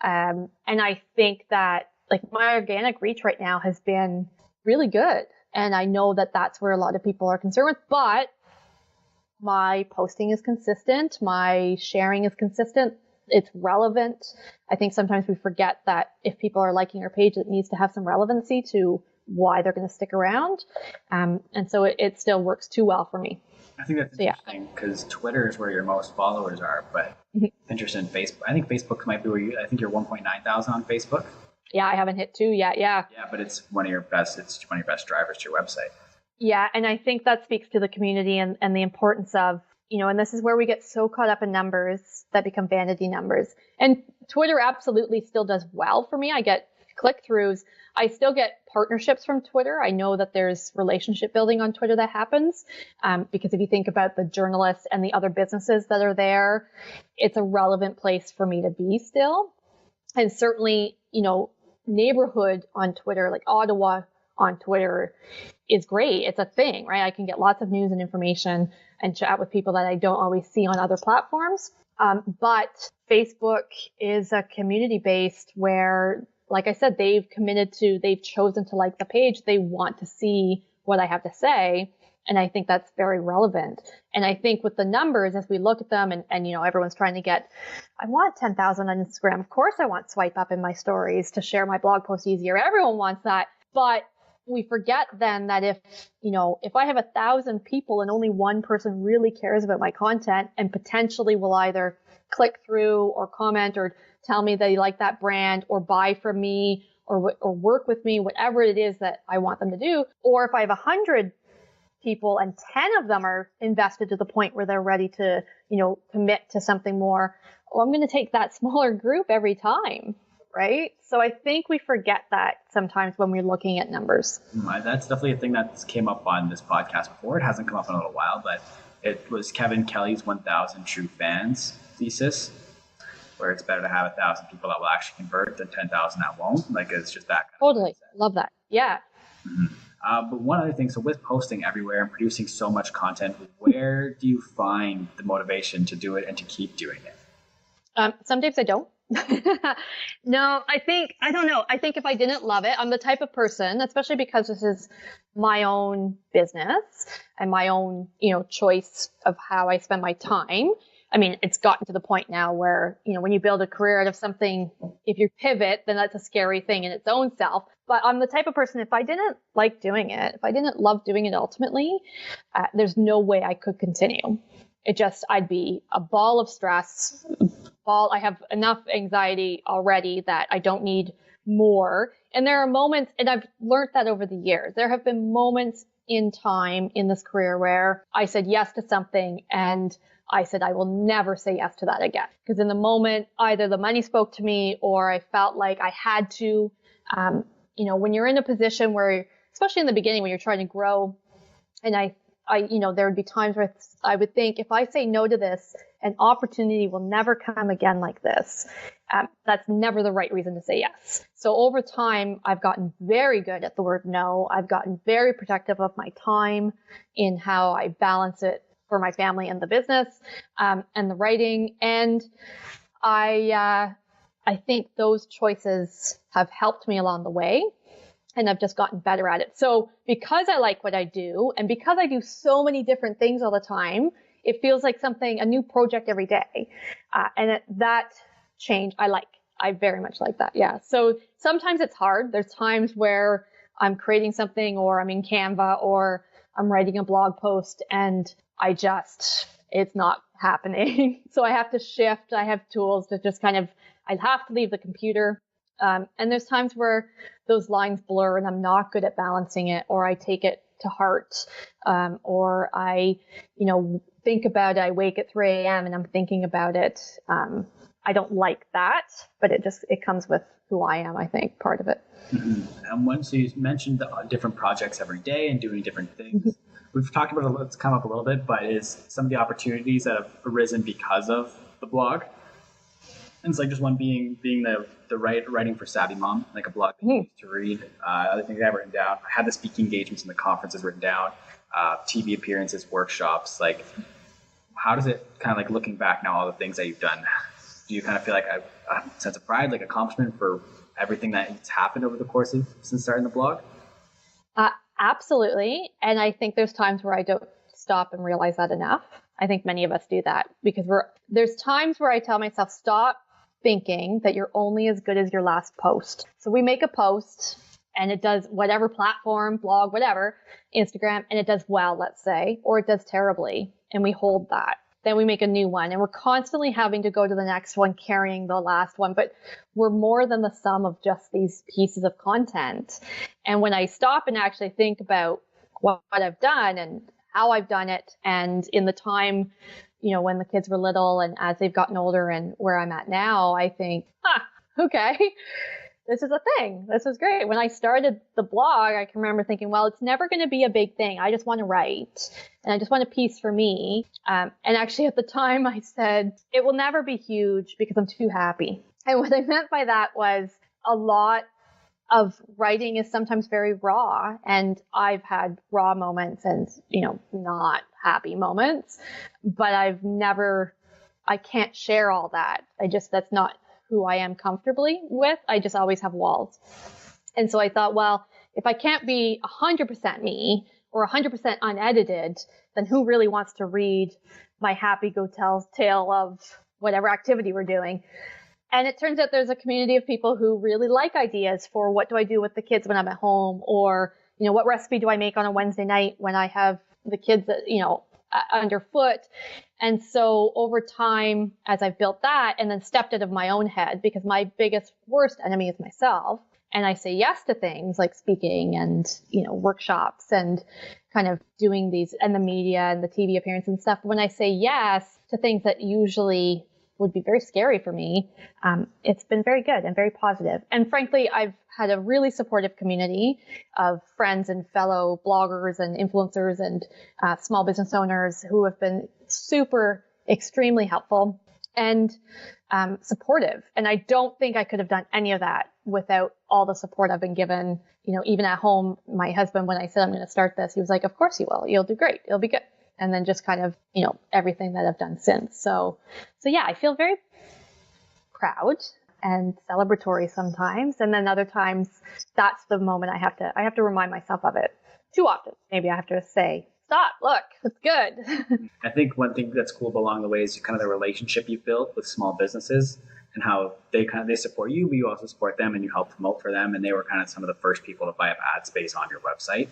And I think that my organic reach right now has been really good. And I know that that's where a lot of people are concerned with, but my posting is consistent. My sharing is consistent. It's relevant. I think sometimes we forget that if people are liking our page, it needs to have some relevancy to why they're going to stick around. And so it still works too well for me. I think that's interesting because Twitter is where your most followers are, but Pinterest and Facebook, I think Facebook might be where I think you're 1.9 thousand on Facebook. Yeah, I haven't hit 2 yet. Yeah. Yeah, but it's one of your best drivers to your website. Yeah. And I think that speaks to the community and the importance of, and this is where we get so caught up in numbers that become vanity numbers. And Twitter absolutely still does well for me. I get click-throughs. I still get partnerships from Twitter. I know that there's relationship building on Twitter that happens because if you think about the journalists and the other businesses that are there, it's a relevant place for me to be still. And certainly, neighborhood on Twitter, like Ottawa on Twitter, is great. It's a thing, right? I can get lots of news and information and chat with people that I don't always see on other platforms. But Facebook is a community-based where, like I said, they've chosen to like the page. They want to see what I have to say. And I think that's very relevant. And I think with the numbers, as we look at them and everyone's trying to get, I want 10,000 on Instagram. Of course I want swipe up in my stories to share my blog post easier. Everyone wants that. But we forget then that if I have 1,000 people and only one person really cares about my content and potentially will either click through or comment or tell me they like that brand or buy from me or work with me, whatever it is that I want them to do. Or if I have 100 people and 10 of them are invested to the point where they're ready to, commit to something more, I'm going to take that smaller group every time. Right? So I think we forget that sometimes when we're looking at numbers. That's definitely a thing that came up on this podcast before. It hasn't come up in a little while, but it was Kevin Kelly's 1,000 True Fans thesis, where it's better to have 1,000 people that will actually convert than 10,000 that won't. It's just that kind of mindset. Love that. Yeah. Mm-hmm. But one other thing, so with posting everywhere and producing so much content, where do you find the motivation to do it and to keep doing it? Some days I don't. No, I don't know. I think if I didn't love it, I'm the type of person, especially because this is my own business and my own, choice of how I spend my time. I mean, it's gotten to the point now where, when you build a career out of something, if you pivot, then that's a scary thing in its own self. But I'm the type of person, if I didn't like doing it, if I didn't love doing it ultimately, there's no way I could continue. I'd be a ball of stress. I have enough anxiety already that I don't need more. And there are moments, and I've learned that over the years, there have been moments in time in this career where I said yes to something and I said, I will never say yes to that again. Because in the moment, either the money spoke to me or I felt like I had to, when you're in a position where, especially in the beginning, when you're trying to grow, and there would be times where I would think, if I say no to this, an opportunity will never come again like this. That's never the right reason to say yes. So over time, I've gotten very good at the word no. I've gotten very protective of my time in how I balance it for my family and the business, and the writing. And I think those choices have helped me along the way. And I've just gotten better at it. So because I like what I do, and because I do so many different things all the time, it feels like a new project every day. And that change. I very much like that. Yeah. So sometimes it's hard. There's times where I'm creating something, or I'm in Canva, or I'm writing a blog post, and it's not happening. So I have to shift. I have tools to just I have to leave the computer. And there's times where those lines blur and I'm not good at balancing it, or I take it to heart, or I, think about it. I wake at 3 a.m. and I'm thinking about it. I don't like that, but it comes with who I am, I think, part of it. Mm-hmm. And once you mentioned the different projects every day and doing different things, we've talked about it's come up a little bit, but is some of the opportunities that have arisen because of the blog. And it's like just one being the writing for Savvy Mom, like a blog to read. Other things I have written down. I had the speaking engagements and the conferences written down, TV appearances, workshops. Like, how does it kind of like looking back now, all the things that you've done? Do you kind of feel like a sense of pride, like accomplishment for everything that's happened over the course of since starting the blog? Absolutely. And I think there's times where I don't stop and realize that enough. I think many of us do that because there's times where I tell myself, stop thinking that you're only as good as your last post. So we make a post and it does whatever platform, blog, whatever, Instagram, and it does well, let's say, or it does terribly. And we hold that. Then we make a new one and we're constantly having to go to the next one, carrying the last one. But we're more than the sum of just these pieces of content. And when I stop and actually think about what I've done and how I've done it, and in the time, when the kids were little and as they've gotten older and where I'm at now, I think, okay, this is a thing. This is great. When I started the blog, I can remember thinking, well, it's never going to be a big thing. I just want to write and I just want a piece for me. And actually at the time I said, it will never be huge because I'm too happy. And what I meant by that was a lot of writing is sometimes very raw, and I've had raw moments and, not happy moments, but I can't share all that. That's not who I am comfortably with. I just always have walls. And so I thought, well, if I can't be 100% me or 100% unedited, then who really wants to read my happy go tell tale of whatever activity we're doing? And it turns out there's a community of people who really like ideas for what do I do with the kids when I'm at home, or, what recipe do I make on a Wednesday night when I have the kids, underfoot. And so over time, as I've built that and then stepped out of my own head, because my biggest, worst enemy is myself. And I say yes to things like speaking and, workshops and kind of doing these and the media and the TV appearance and stuff. When I say yes to things that usually would be very scary for me, it's been very good and very positive. And frankly, I've had a really supportive community of friends and fellow bloggers and influencers and small business owners who have been super, extremely helpful and supportive. And I don't think I could have done any of that without all the support I've been given. Even at home, my husband, when I said I'm going to start this, he was like, of course you will. You'll do great. It'll be good. And then just kind of, everything that I've done since. So yeah, I feel very proud and celebratory sometimes. And then other times that's the moment I have to remind myself of it. Too often. Maybe I have to say, stop, look, it's good. I think one thing that's cool along the way is kind of the relationship you've built with small businesses and how they support you, but you also support them and you help promote for them. And they were kind of some of the first people to buy up ad space on your website.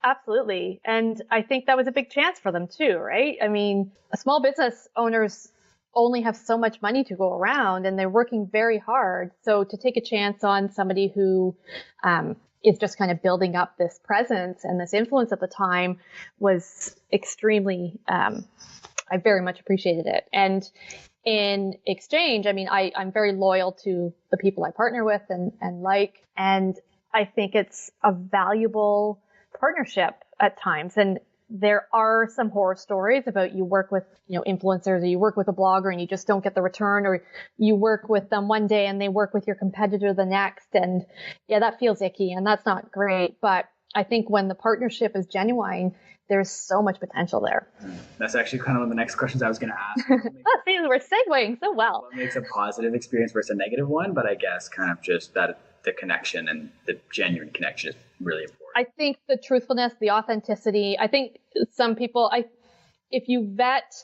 Absolutely. And I think that was a big chance for them too, right? I mean, small business owners only have so much money to go around and they're working very hard. So to take a chance on somebody who is just kind of building up this presence and this influence at the time was extremely, I very much appreciated it. And in exchange, I mean, I'm very loyal to the people I partner with and I think it's a valuable partnership at times. And there are some horror stories about you work with, influencers, or you work with a blogger and you just don't get the return, or you work with them one day and they work with your competitor the next. And yeah, that feels icky and that's not great. But I think when the partnership is genuine, there's so much potential there. That's actually kind of one of the next questions I was going to ask. See, we're segueing so well. What makes a positive experience versus a negative one? But I guess kind of just that the connection and the genuine connection is really important. I think the truthfulness, the authenticity. I think some people, if you vet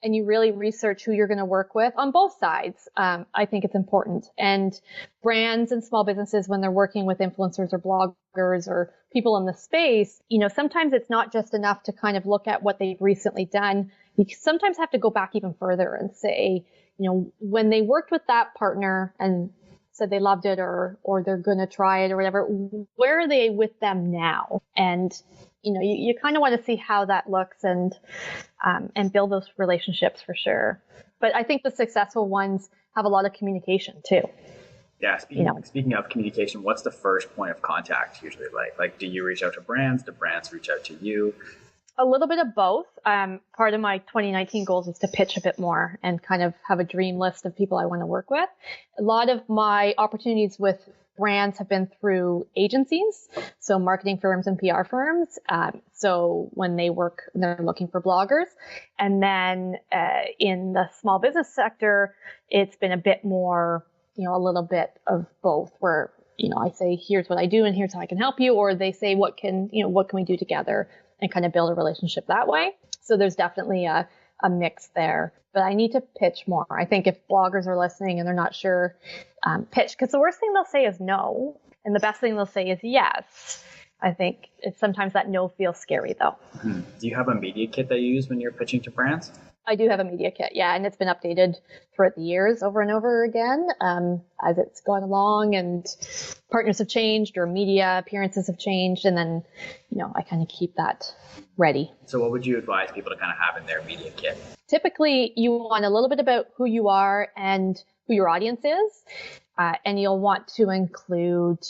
and you really research who you're going to work with on both sides. I think it's important. And brands and small businesses, when they're working with influencers or bloggers or people in the space, sometimes it's not just enough to kind of look at what they've recently done. You sometimes have to go back even further and say, when they worked with that partner and said they loved it or they're going to try it or whatever, where are they with them now? And you kind of want to see how that looks and build those relationships for sure. But I think the successful ones have a lot of communication too. Yeah. Speaking of communication, what's the first point of contact usually like? Like, do you reach out to brands? Do brands reach out to you? A little bit of both. Part of my 2019 goals is to pitch a bit more and kind of have a dream list of people I want to work with. A lot of my opportunities with brands have been through agencies, so marketing firms and PR firms. So when they're looking for bloggers. And then in the small business sector, it's been a bit more, a little bit of both where, I say, here's what I do and here's how I can help you. Or they say, what can we do together and kind of build a relationship that way. So there's definitely a mix there. But I need to pitch more. I think if bloggers are listening and they're not sure, pitch. Because the worst thing they'll say is no. And the best thing they'll say is yes. I think sometimes that no feels scary though. Mm-hmm. Do you have a media kit that you use when you're pitching to brands? I do have a media kit, yeah, and it's been updated throughout the years over and over again as it's gone along and partners have changed or media appearances have changed, and then, I kind of keep that ready. So what would you advise people to kind of have in their media kit? Typically, you want a little bit about who you are and who your audience is, and you'll want to include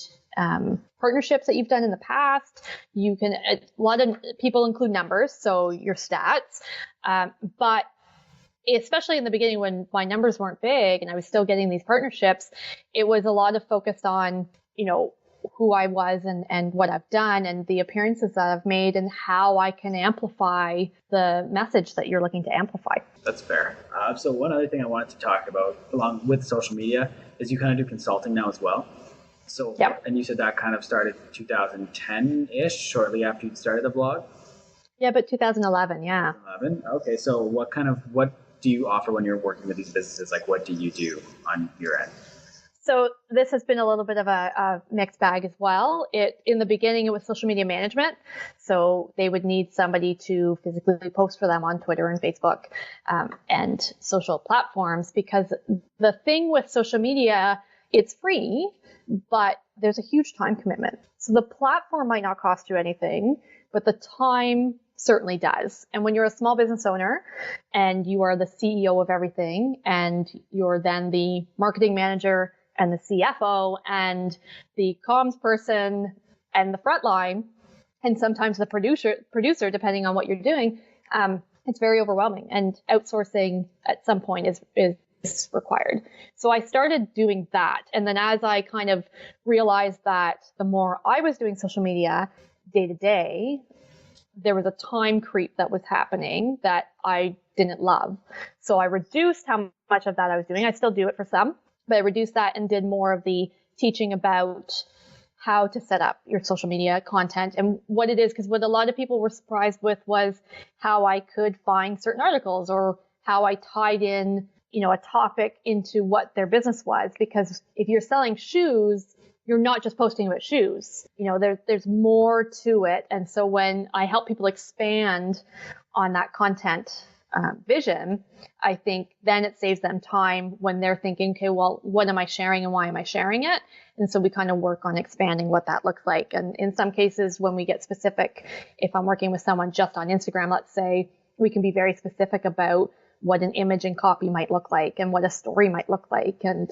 partnerships that you've done in the past. A lot of people include numbers, so your stats, but especially in the beginning when my numbers weren't big and I was still getting these partnerships, it was a lot of focused on, who I was and what I've done and the appearances that I've made and how I can amplify the message that you're looking to amplify. That's fair. So one other thing I wanted to talk about along with social media is you kind of do consulting now as well. So, yep. And you said that kind of started 2010-ish, shortly after you started the blog? Yeah, but 2011, yeah. 2011? Okay, so what do you offer when you're working with these businesses? Like, what do you do on your end? So this has been a little bit of a mixed bag as well. In the beginning, it was social media management. So they would need somebody to physically post for them on Twitter and Facebook and social platforms, because the thing with social media, it's free, but there's a huge time commitment. So the platform might not cost you anything, but the time certainly does. And when you're a small business owner and you are the CEO of everything and you're then the marketing manager and the CFO and the comms person and the frontline and sometimes the producer, depending on what you're doing, it's very overwhelming, and outsourcing at some point is required. So I started doing that. And then as I kind of realized that the more I was doing social media day to day, there was a time creep that was happening that I didn't love. So I reduced how much of that I was doing. I still do it for some, but I reduced that and did more of the teaching about how to set up your social media content and what it is. Because what a lot of people were surprised with was how I could find certain articles or how I tied in, a topic into what their business was. Because if you're selling shoes, you're not just posting about shoes. There's more to it. And so when I help people expand on that content vision, I think then it saves them time when they're thinking, okay, well, what am I sharing and why am I sharing it? And so we kind of work on expanding what that looks like. And in some cases, when we get specific, if I'm working with someone just on Instagram, let's say, we can be very specific about what an image and copy might look like and what a story might look like and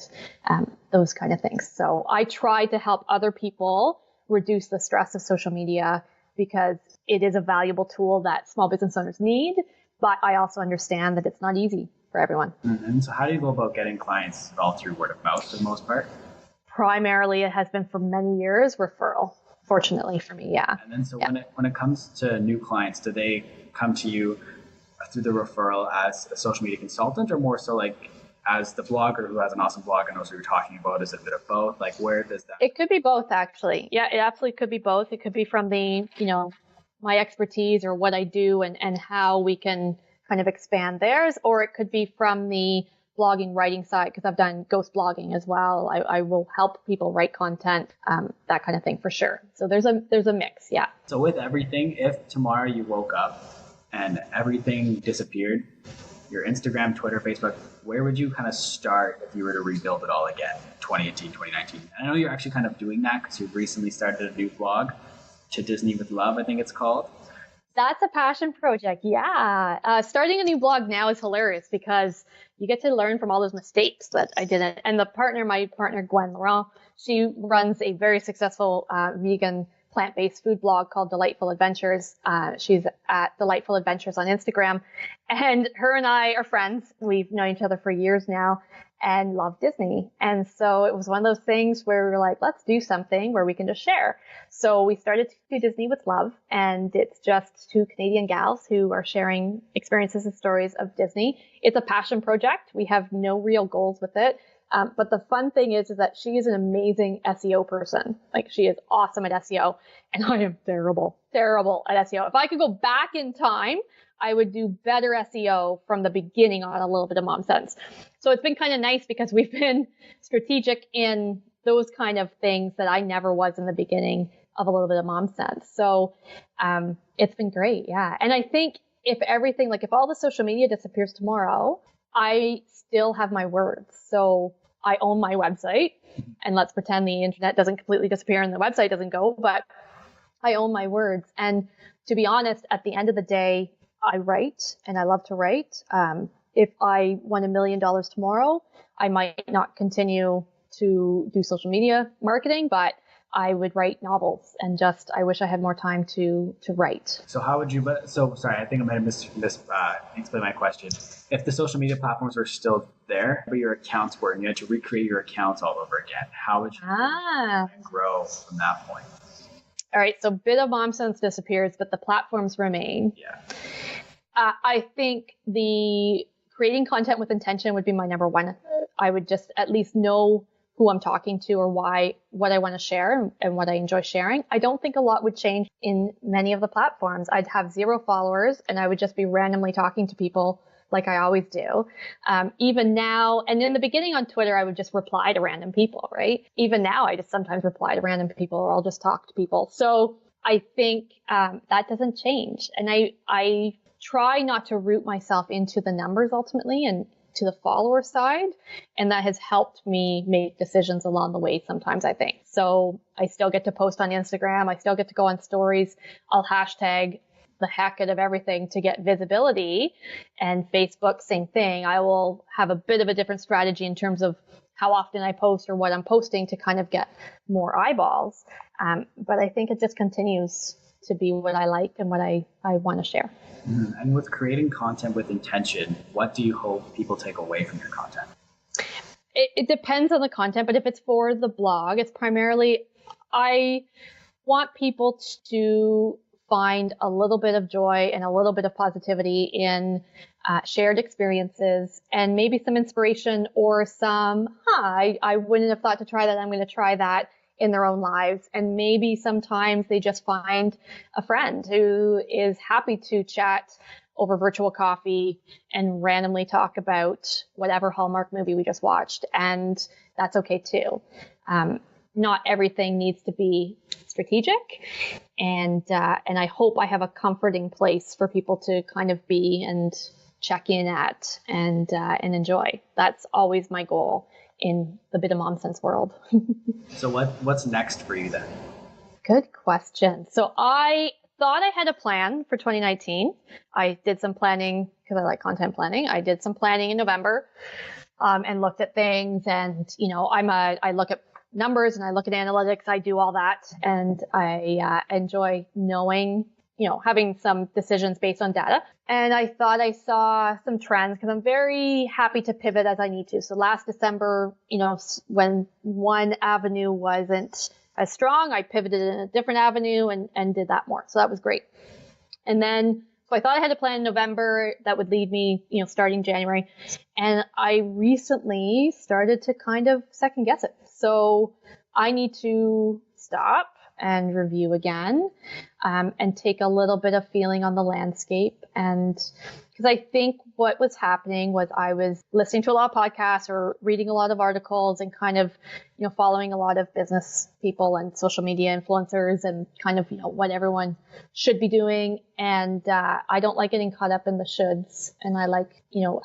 those kind of things. So I try to help other people reduce the stress of social media because it is a valuable tool that small business owners need. But I also understand that it's not easy for everyone. Mm-hmm. So how do you go about getting clients all through word of mouth for the most part? Primarily, it has been for many years referral, fortunately for me, yeah. And then so when it comes to new clients, do they come to you through the referral as a social media consultant or more so like as the blogger who has an awesome blog and knows what you're talking about? Is it a bit of both? Like where does that? It could be both actually. Yeah, it absolutely could be both. It could be from the, my expertise or what I do and how we can kind of expand theirs, or it could be from the blogging writing side, because I've done ghost blogging as well. I will help people write content, that kind of thing for sure. So there's a mix, yeah. So with everything, if tomorrow you woke up and everything disappeared, your Instagram, Twitter, Facebook, where would you kind of start if you were to rebuild it all again, 2018, 2019? And I know you're actually kind of doing that because you've recently started a new blog, To Disney with Love, I think it's called. That's a passion project. Yeah. Starting a new blog now is hilarious because you get to learn from all those mistakes that I didn't. And my partner, Gwen Laurent, she runs a very successful vegan plant-based food blog called Delightful Adventures. She's at Delightful Adventures on Instagram. And her and I are friends. We've known each other for years now and love Disney. And so it was one of those things where we were like, let's do something where we can just share. So we started to do Disney with Love, and it's just two Canadian gals who are sharing experiences and stories of Disney. It's a passion project. We have no real goals with it. But the fun thing is that she is an amazing SEO person. Like, she is awesome at SEO, and I am terrible at SEO. If I could go back in time, I would do better SEO from the beginning on A Little Bit of Momsense. So it's been kind of nice because we've been strategic in those kind of things that I never was in the beginning of A Little Bit of Momsense. So it's been great, yeah. And I think if all the social media disappears tomorrow, I still have my words. So I own my website, and let's pretend the internet doesn't completely disappear and the website doesn't go, but I own my words. And to be honest, at the end of the day, I write, and I love to write. If I won $1 million tomorrow, I might not continue to do social media marketing, but I would write novels, and I wish I had more time to write. So how would you, sorry, I think I might have explained my question. If the social media platforms were still there, but your accounts were, and you had to recreate your accounts all over again, how would you grow from that point? All right, so Bit of Momsense disappears, but the platforms remain. Yeah. I think the creating content with intention would be my number one. I would just at least know who I'm talking to or what I want to share and what I enjoy sharing. I don't think a lot would change in many of the platforms. I'd have 0 followers, and I would just be randomly talking to people like I always do. Even now, and in the beginning on Twitter, I would just reply to random people, right? Even now, I just sometimes reply to random people, or I'll just talk to people. So I think that doesn't change. And I try not to root myself into the numbers ultimately and to the follower side. And that has helped me make decisions along the way sometimes, I think. So I still get to post on Instagram. I still get to go on stories. I'll hashtag the heck out of everything to get visibility. And Facebook, same thing. I will have a bit of a different strategy in terms of how often I post or what I'm posting to kind of get more eyeballs. But I think it just continues to be what I like and what I want to share. And with creating content with intention, what do you hope people take away from your content? It depends on the content, but if it's for the blog, it's primarily, I want people to find a little bit of joy and a little bit of positivity in shared experiences, and maybe some inspiration or some, I wouldn't have thought to try that. I'm going to try that in their own lives. And maybe sometimes they just find a friend who is happy to chat over virtual coffee and randomly talk about whatever Hallmark movie we just watched. And that's okay too. Not everything needs to be strategic. And I hope I have a comforting place for people to kind of be and check in at and enjoy. That's always my goal in the Bit of Momsense world. So what's next for you then? Good question. So I thought I had a plan for 2019. I did some planning because I like content planning. I did some planning in November and looked at things, and I look at numbers and I look at analytics. I do all that, and I enjoy knowing, having some decisions based on data. And I thought I saw some trends because I'm very happy to pivot as I need to. So last December, when one avenue wasn't as strong, I pivoted in a different avenue and did that more. So that was great. And then, so I thought I had a plan in November that would lead me, starting January. And I recently started to kind of second guess it. So I need to stop and review again, and take a little bit of feeling on the landscape. And because I think what was happening was I was listening to a lot of podcasts or reading a lot of articles and kind of, following a lot of business people and social media influencers and kind of, what everyone should be doing. And I don't like getting caught up in the shoulds. And I like,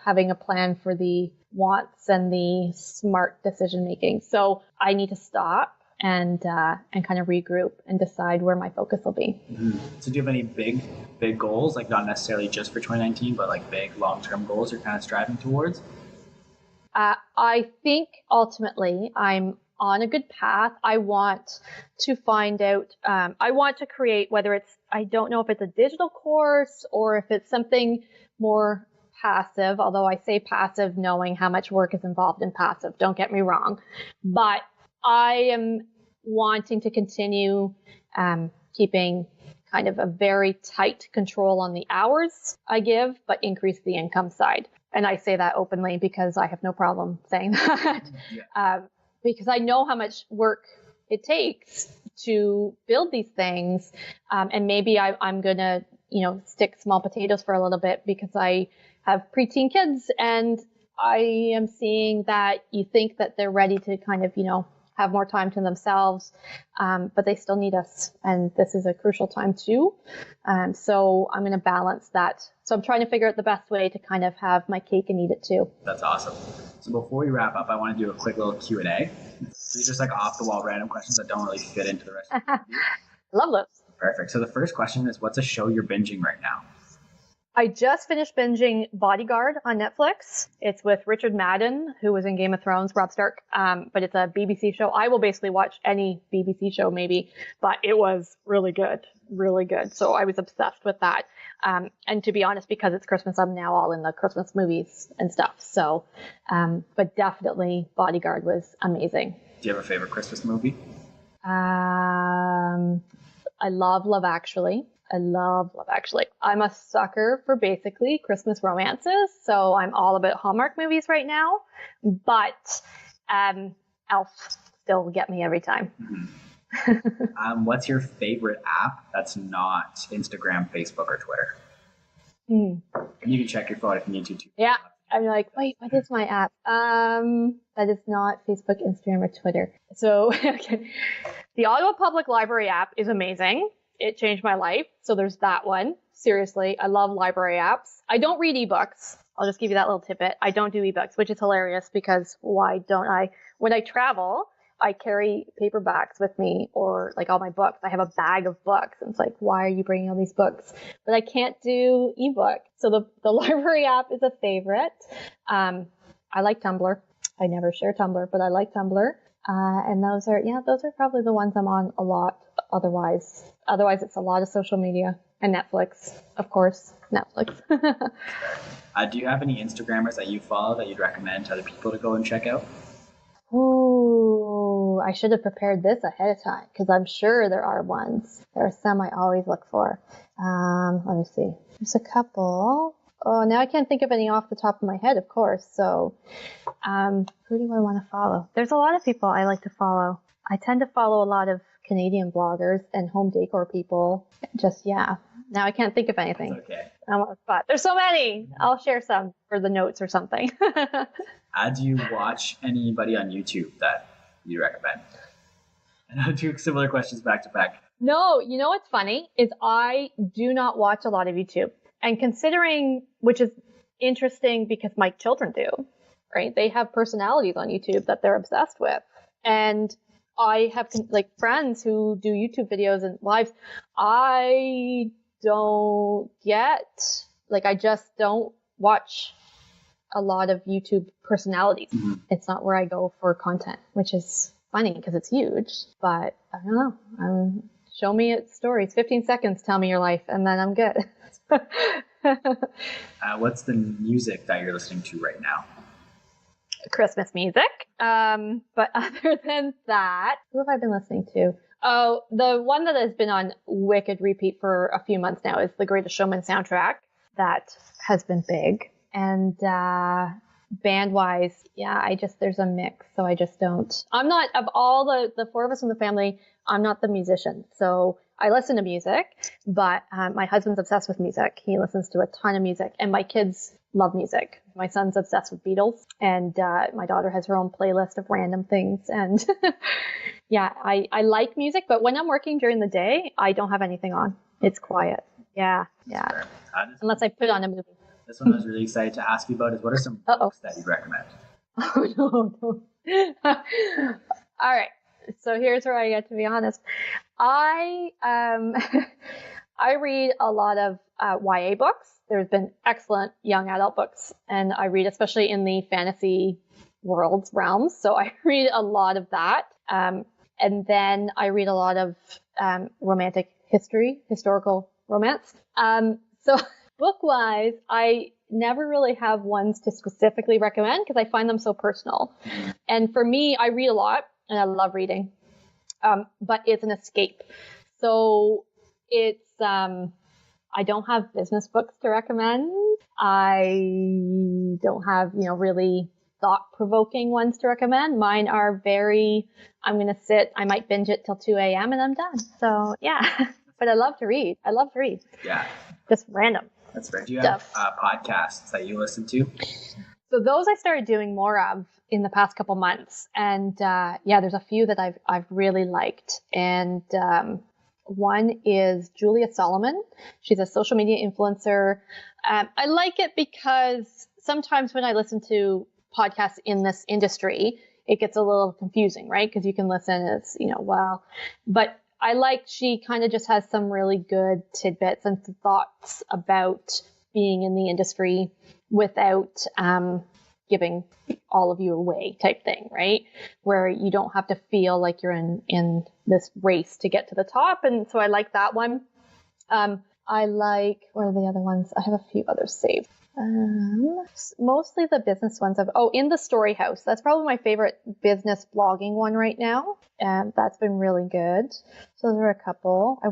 having a plan for the wants and the smart decision making. So I need to stop and kind of regroup and decide where my focus will be. Mm-hmm. So do you have any big goals, like not necessarily just for 2019, but like big long-term goals you're kind of striving towards? I think ultimately I'm on a good path. I want to find out, I want to create, whether it's, I don't know if it's a digital course or if it's something more passive, although I say passive knowing how much work is involved in passive, don't get me wrong. But I am wanting to continue keeping kind of a very tight control on the hours I give, but increase the income side. And I say that openly because I have no problem saying that. Yeah. Because I know how much work it takes to build these things. And maybe I'm going to, stick small potatoes for a little bit because I have preteen kids and I am seeing that you think that they're ready to kind of, have more time to themselves, but they still need us. And this is a crucial time too. So I'm going to balance that. So I'm trying to figure out the best way to kind of have my cake and eat it too. That's awesome. So before we wrap up, I want to do a quick little Q&A. So just like off the wall random questions that don't really fit into the rest of the interview. Love those. Perfect. So the first question is, what's a show you're binging right now? I just finished binging Bodyguard on Netflix. It's with Richard Madden, who was in Game of Thrones, Robb Stark, but it's a BBC show. I will basically watch any BBC show maybe, but it was really good, really good. So I was obsessed with that. And to be honest, because it's Christmas, I'm now all in the Christmas movies and stuff. So, but definitely Bodyguard was amazing. Do you have a favorite Christmas movie? I love Love Actually. I'm a sucker for basically Christmas romances. So I'm all about Hallmark movies right now, but Elf still get me every time. Mm-hmm. What's your favorite app that's not Instagram, Facebook, or Twitter? And you can check your phone if you need to too. Yeah. I'm like, wait, what is my app? That is not Facebook, Instagram, or Twitter. So okay. The Ottawa Public Library app is amazing. It changed my life. So there's that one. Seriously, I love library apps. I don't read ebooks. I'll just give you that little tidbit. I don't do ebooks, which is hilarious because why don't I? When I travel, I carry paperbacks with me or like all my books. I have a bag of books. And it's like, why are you bringing all these books? But I can't do ebook. So the library app is a favorite. I like Tumblr. I never share Tumblr, but I like Tumblr. And those are probably the ones I'm on a lot. Otherwise, it's a lot of social media and Netflix, of course, Netflix. Do you have any Instagrammers that you follow that you'd recommend to other people to go and check out? Ooh, I should have prepared this ahead of time because I'm sure there are ones. There are some I always look for. Let me see. There's a couple. Oh, now I can't think of any off the top of my head, of course. So, who do I want to follow? There's a lot of people I like to follow. I tend to follow a lot of Canadian bloggers and home decor people. Now I can't think of anything. That's okay. I'm on the spot. There's so many. I'll share some for the notes or something. Do you watch anybody on YouTube that you recommend? And I'll do similar questions back to back. No, you know what's funny is I do not watch a lot of YouTube. And considering, which is interesting because my children do, right? They have personalities on YouTube that they're obsessed with. And I have like friends who do YouTube videos and lives. I don't I just don't watch a lot of YouTube personalities. Mm-hmm. It's not where I go for content, which is funny because it's huge, but I don't know. Show me its stories, 15 seconds, tell me your life, and then I'm good. What's the music that you're listening to right now? Christmas music. But other than that, who have I been listening to? Oh, the one that has been on wicked repeat for a few months now is the Greatest Showman soundtrack. That has been big. And band wise, yeah, there's a mix. So I just don't, I'm not, of all the four of us in the family, I'm not the musician. So I listen to music, but my husband's obsessed with music. He listens to a ton of music, and my kids love music. My son's obsessed with Beatles, and my daughter has her own playlist of random things. And yeah, I like music, but when I'm working during the day, I don't have anything on. It's quiet. Yeah. Unless I put on a movie. This one I was really excited to ask you about is, what are some books that you'd recommend? Oh, no. All right. So here's where I get to be honest. I I read a lot of YA books. There's been excellent young adult books, and I read especially in the fantasy world's realms. So I read a lot of that. And then I read a lot of romantic historical romance. So book-wise, I never really have ones to specifically recommend because I find them so personal. And for me, I read a lot and I love reading, but it's an escape. So it's, I don't have business books to recommend. I don't have, really thought-provoking ones to recommend. Mine are very, I'm going to sit, I might binge it till 2 a.m. and I'm done. So yeah, but I love to read. Yeah. Just random. That's right. Do you have podcasts that you listen to? So those I started doing more of in the past couple months. And there's a few that I've really liked. And one is Julia Solomon. She's a social media influencer. I like it because sometimes when I listen to podcasts in this industry, it gets a little confusing, right? Because you can listen, it's, but I like she kind of just has some really good tidbits and thoughts about being in the industry without giving all of you away type thing, right? Where you don't have to feel like you're in this race to get to the top. And so I like that one. I like, what are the other ones? I have a few others saved. Mostly the business ones. In the Story House. That's probably my favorite business blogging one right now. And that's been really good. So those are a couple. I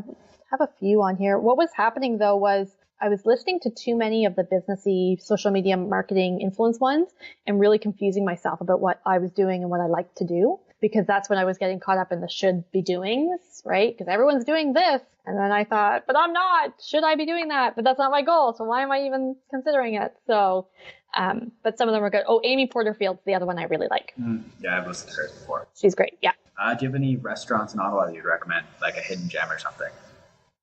have a few on here. What was happening though was I was listening to too many of the businessy social media marketing influence ones and really confusing myself about what I was doing and what I like to do, because that's when I was getting caught up in the should be doings, right? Because everyone's doing this. And then I thought, but I'm not. Should I be doing that? But that's not my goal. So why am I even considering it? So, but some of them are good. Oh, Amy Porterfield's the other one I really like. Yeah, I've listened to her before. She's great. Yeah. Do you have any restaurants in Ottawa that you'd recommend, like a hidden gem or something?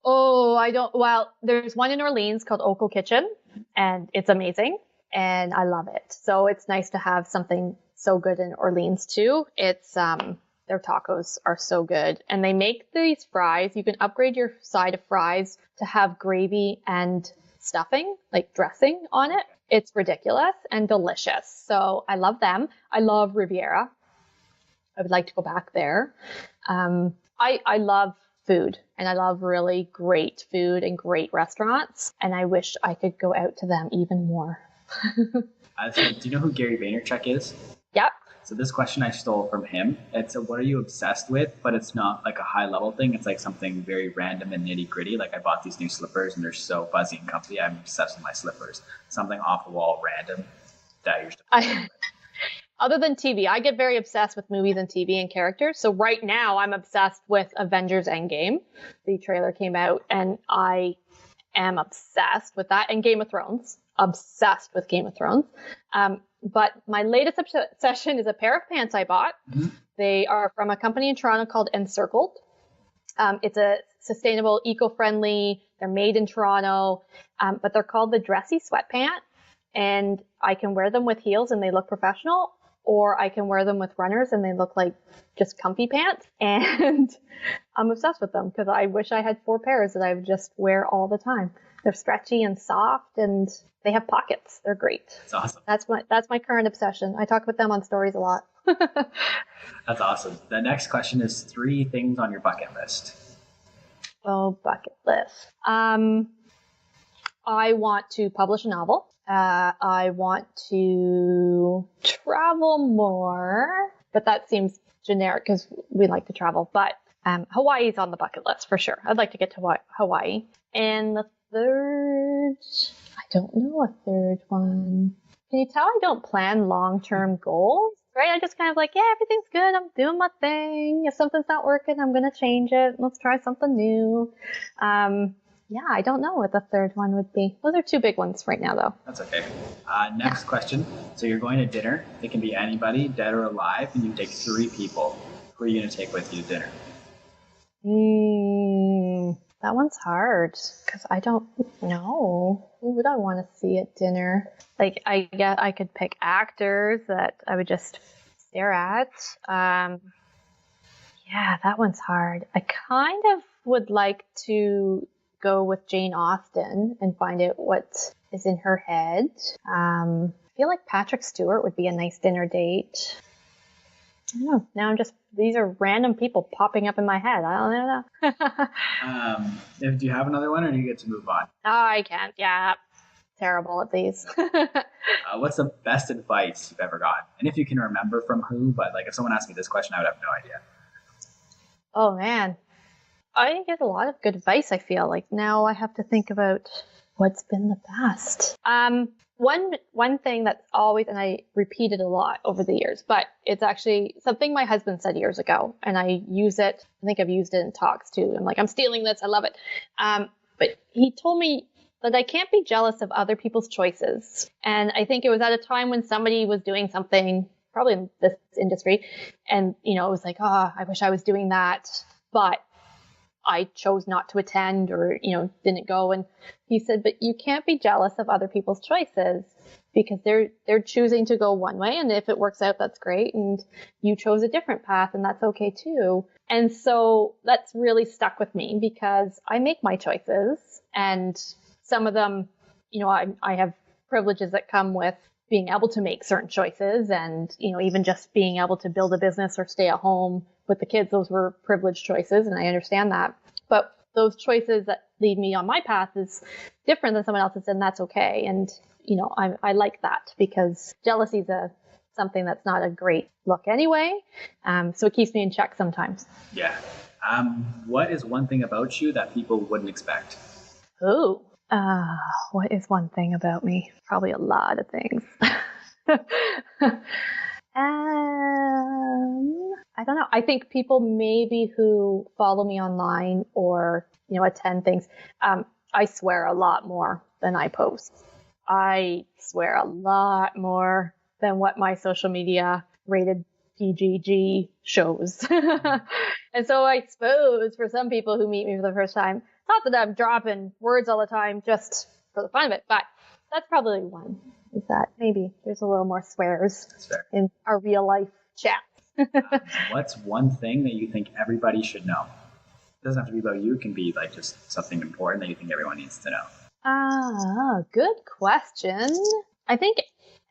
Oh, I don't. Well, there's one in Orleans called Oco Kitchen, and it's amazing, and I love it. So it's nice to have something so good in Orleans too. It's their tacos are so good, and they make these fries. You can upgrade your side of fries to have gravy and stuffing, like dressing on it. It's ridiculous and delicious. So I love them. I love Riviera. I would like to go back there. I love food, and I love really great food and great restaurants, and I wish I could go out to them even more. So do you know who Gary Vaynerchuk is? Yep. So this question I stole from him. It's what are you obsessed with? But it's not like a high level thing. It's like something very random and nitty gritty. Like I bought these new slippers and they're so fuzzy and comfy. I'm obsessed with my slippers. Something off the wall, random that you're just Other than TV, I get very obsessed with movies and TV and characters. So right now I'm obsessed with Avengers Endgame. The trailer came out and I am obsessed with that. And Game of Thrones. Obsessed with Game of Thrones. But my latest obsession is a pair of pants I bought. Mm-hmm. They are from a company in Toronto called Encircled. It's a sustainable, eco-friendly, they're made in Toronto, but they're called the dressy sweatpant. And I can wear them with heels and they look professional, or I can wear them with runners and they look like just comfy pants. And I'm obsessed with them because I wish I had 4 pairs that I would just wear all the time. They're stretchy and soft and they have pockets. They're great. That's awesome. That's my current obsession. I talk about them on stories a lot. That's awesome. The next question is 3 things on your bucket list. Oh, bucket list. I want to publish a novel. I want to travel more, but that seems generic because we like to travel. But Hawaii's on the bucket list for sure. I'd like to get to Hawaii. And the third, I don't know a third one. can you tell I don't plan long-term goals, right? I just kind of like, yeah, everything's good. I'm doing my thing. If something's not working, I'm going to change it. Let's try something new. Yeah, I don't know what the third one would be. Those are two big ones right now, though. That's okay. Next question. So you're going to dinner. It can be anybody, dead or alive, and you take 3 people. Who are you going to take with you to dinner? That one's hard because I don't know. Who would I want to see at dinner? Like, I guess I could pick actors that I would just stare at. Yeah, that one's hard. I kind of would like to go with Jane Austen and find out what is in her head. I feel like Patrick Stewart would be a nice dinner date. I don't know. Now these are random people popping up in my head. I don't know. Do you have another one, or do you get to move on? Oh, I can't. Yeah. Terrible at these. What's the best advice you've ever gotten? And if you can remember from who, but like if someone asked me this question, I would have no idea. Oh, man. I get a lot of good advice, I feel like. Now I have to think about what's been the best. One thing that's always, and I repeat it a lot over the years, but it's actually something my husband said years ago, and I use it. I think I've used it in talks too. I'm like, I'm stealing this. I love it. But he told me that I can't be jealous of other people's choices. And I think it was at a time when somebody was doing something, probably in this industry, and, it was like, I wish I was doing that. But I chose not to attend or, didn't go. And he said, but you can't be jealous of other people's choices because they're choosing to go one way. And if it works out, that's great. And you chose a different path, and that's okay too. And so that's really stuck with me because I make my choices, and some of them, I have privileges that come with being able to make certain choices, and, even just being able to build a business or stay at home with the kids. Those were privileged choices, and I understand that. But those choices that lead me on my path is different than someone else's, and that's okay. And, I like that because jealousy is something that's not a great look anyway. So it keeps me in check sometimes. Yeah. What is one thing about you that people wouldn't expect? Ooh. What is one thing about me? Probably a lot of things. I don't know. I think people maybe who follow me online or, attend things, I swear a lot more than I post. I swear a lot more than what my social media rated PGG shows. And so I suppose for some people who meet me for the first time, not that I'm dropping words all the time just for the fun of it, but that's probably one. Is that maybe there's a little more swears in our real life chat. What's one thing that you think everybody should know? It doesn't have to be about you. It can be like just something important that you think everyone needs to know. Good question. I think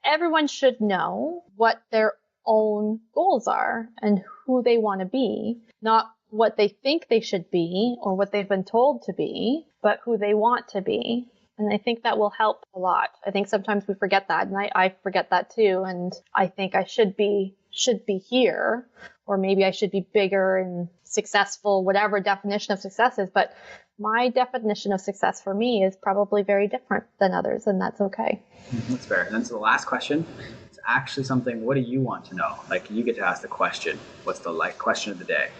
everyone should know what their own goals are and who they want to be, not what they think they should be or what they've been told to be, but who they want to be. And I think that will help a lot. I think sometimes we forget that, and I forget that too. And I think I should be here, or maybe I should be bigger and successful, whatever definition of success is. But my definition of success for me is probably very different than others, and that's okay. That's fair. And then so the last question is actually something, what do you want to know? Like, you get to ask the question. What's the question of the day?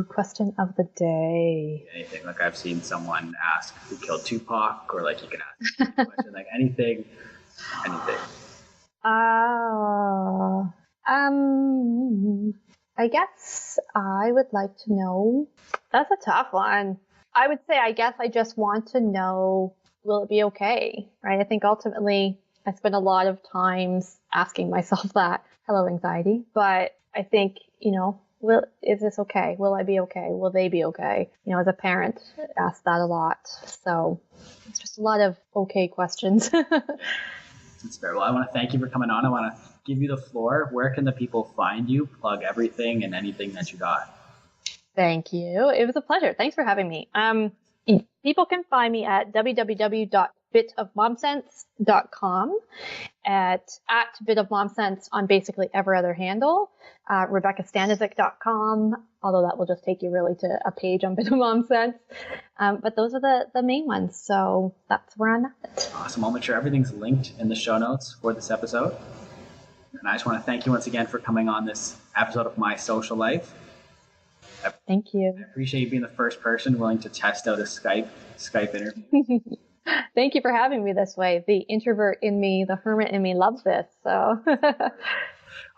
Question of the day. Anything. Like, I've seen someone ask who killed Tupac, or like you can ask a question like anything. I guess I would like to know. That's a tough one. I would say, I guess I just want to know, will it be okay? Right? I think ultimately I spend a lot of times asking myself that. Hello, anxiety. But I think, is this okay? Will I be okay? Will they be okay? As a parent, I ask that a lot. So it's just a lot of okay questions. That's fair. Well, I want to thank you for coming on. I want to give you the floor. Where can the people find you? Plug everything and anything that you got. Thank you. It was a pleasure. Thanks for having me. People can find me at www.fitnessandfun.com. bitofmomsense.com, at bitofmomsense on basically every other handle, RebeccaStanizik.com, although that will just take you really to a page on Bit of Momsense. But those are the main ones, so that's where I'm at. Awesome. I'll make sure everything's linked in the show notes for this episode. And I just want to thank you once again for coming on this episode of My Social Life. Thank you. I appreciate you being the first person willing to test out a Skype interview. Thank you for having me this way. The introvert in me, the hermit in me loves this. So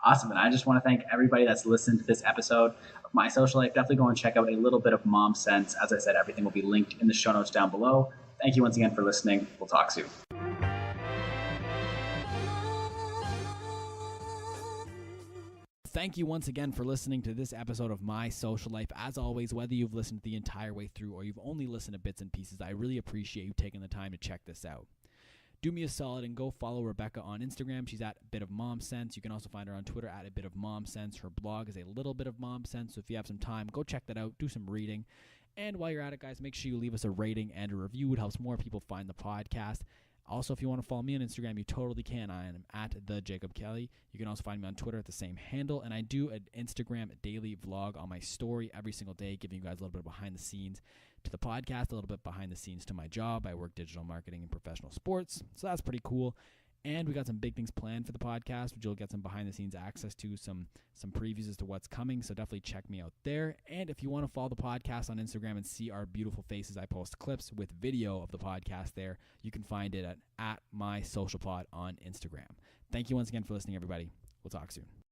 Awesome. And I just want to thank everybody that's listened to this episode of My Social Life. Definitely go and check out A Little Bit of Momsense. As I said, everything will be linked in the show notes down below. Thank you once again for listening. We'll talk soon. Thank you once again for listening to this episode of My Social Life. As always, whether you've listened the entire way through or you've only listened to bits and pieces, I really appreciate you taking the time to check this out. Do me a solid and go follow Rebecca on Instagram. She's at Bit of Momsense. You can also find her on Twitter at A Bit of Momsense. Her blog is A Little Bit of Momsense. So if you have some time, go check that out. Do some reading. And while you're at it, guys, make sure you leave us a rating and a review. It helps more people find the podcast. Also, if you want to follow me on Instagram, you totally can. I am at the Jacob Kelly. You can also find me on Twitter at the same handle. And I do an Instagram daily vlog on my story every single day, giving you guys a little bit behind the scenes to the podcast, a little bit behind the scenes to my job. I work digital marketing and professional sports, so that's pretty cool. And we got some big things planned for the podcast, which you'll get some behind the scenes access to, some previews as to what's coming. So definitely check me out there. And if you want to follow the podcast on Instagram and see our beautiful faces, I post clips with video of the podcast there. You can find it at my social pod on Instagram. Thank you once again for listening, everybody. We'll talk soon.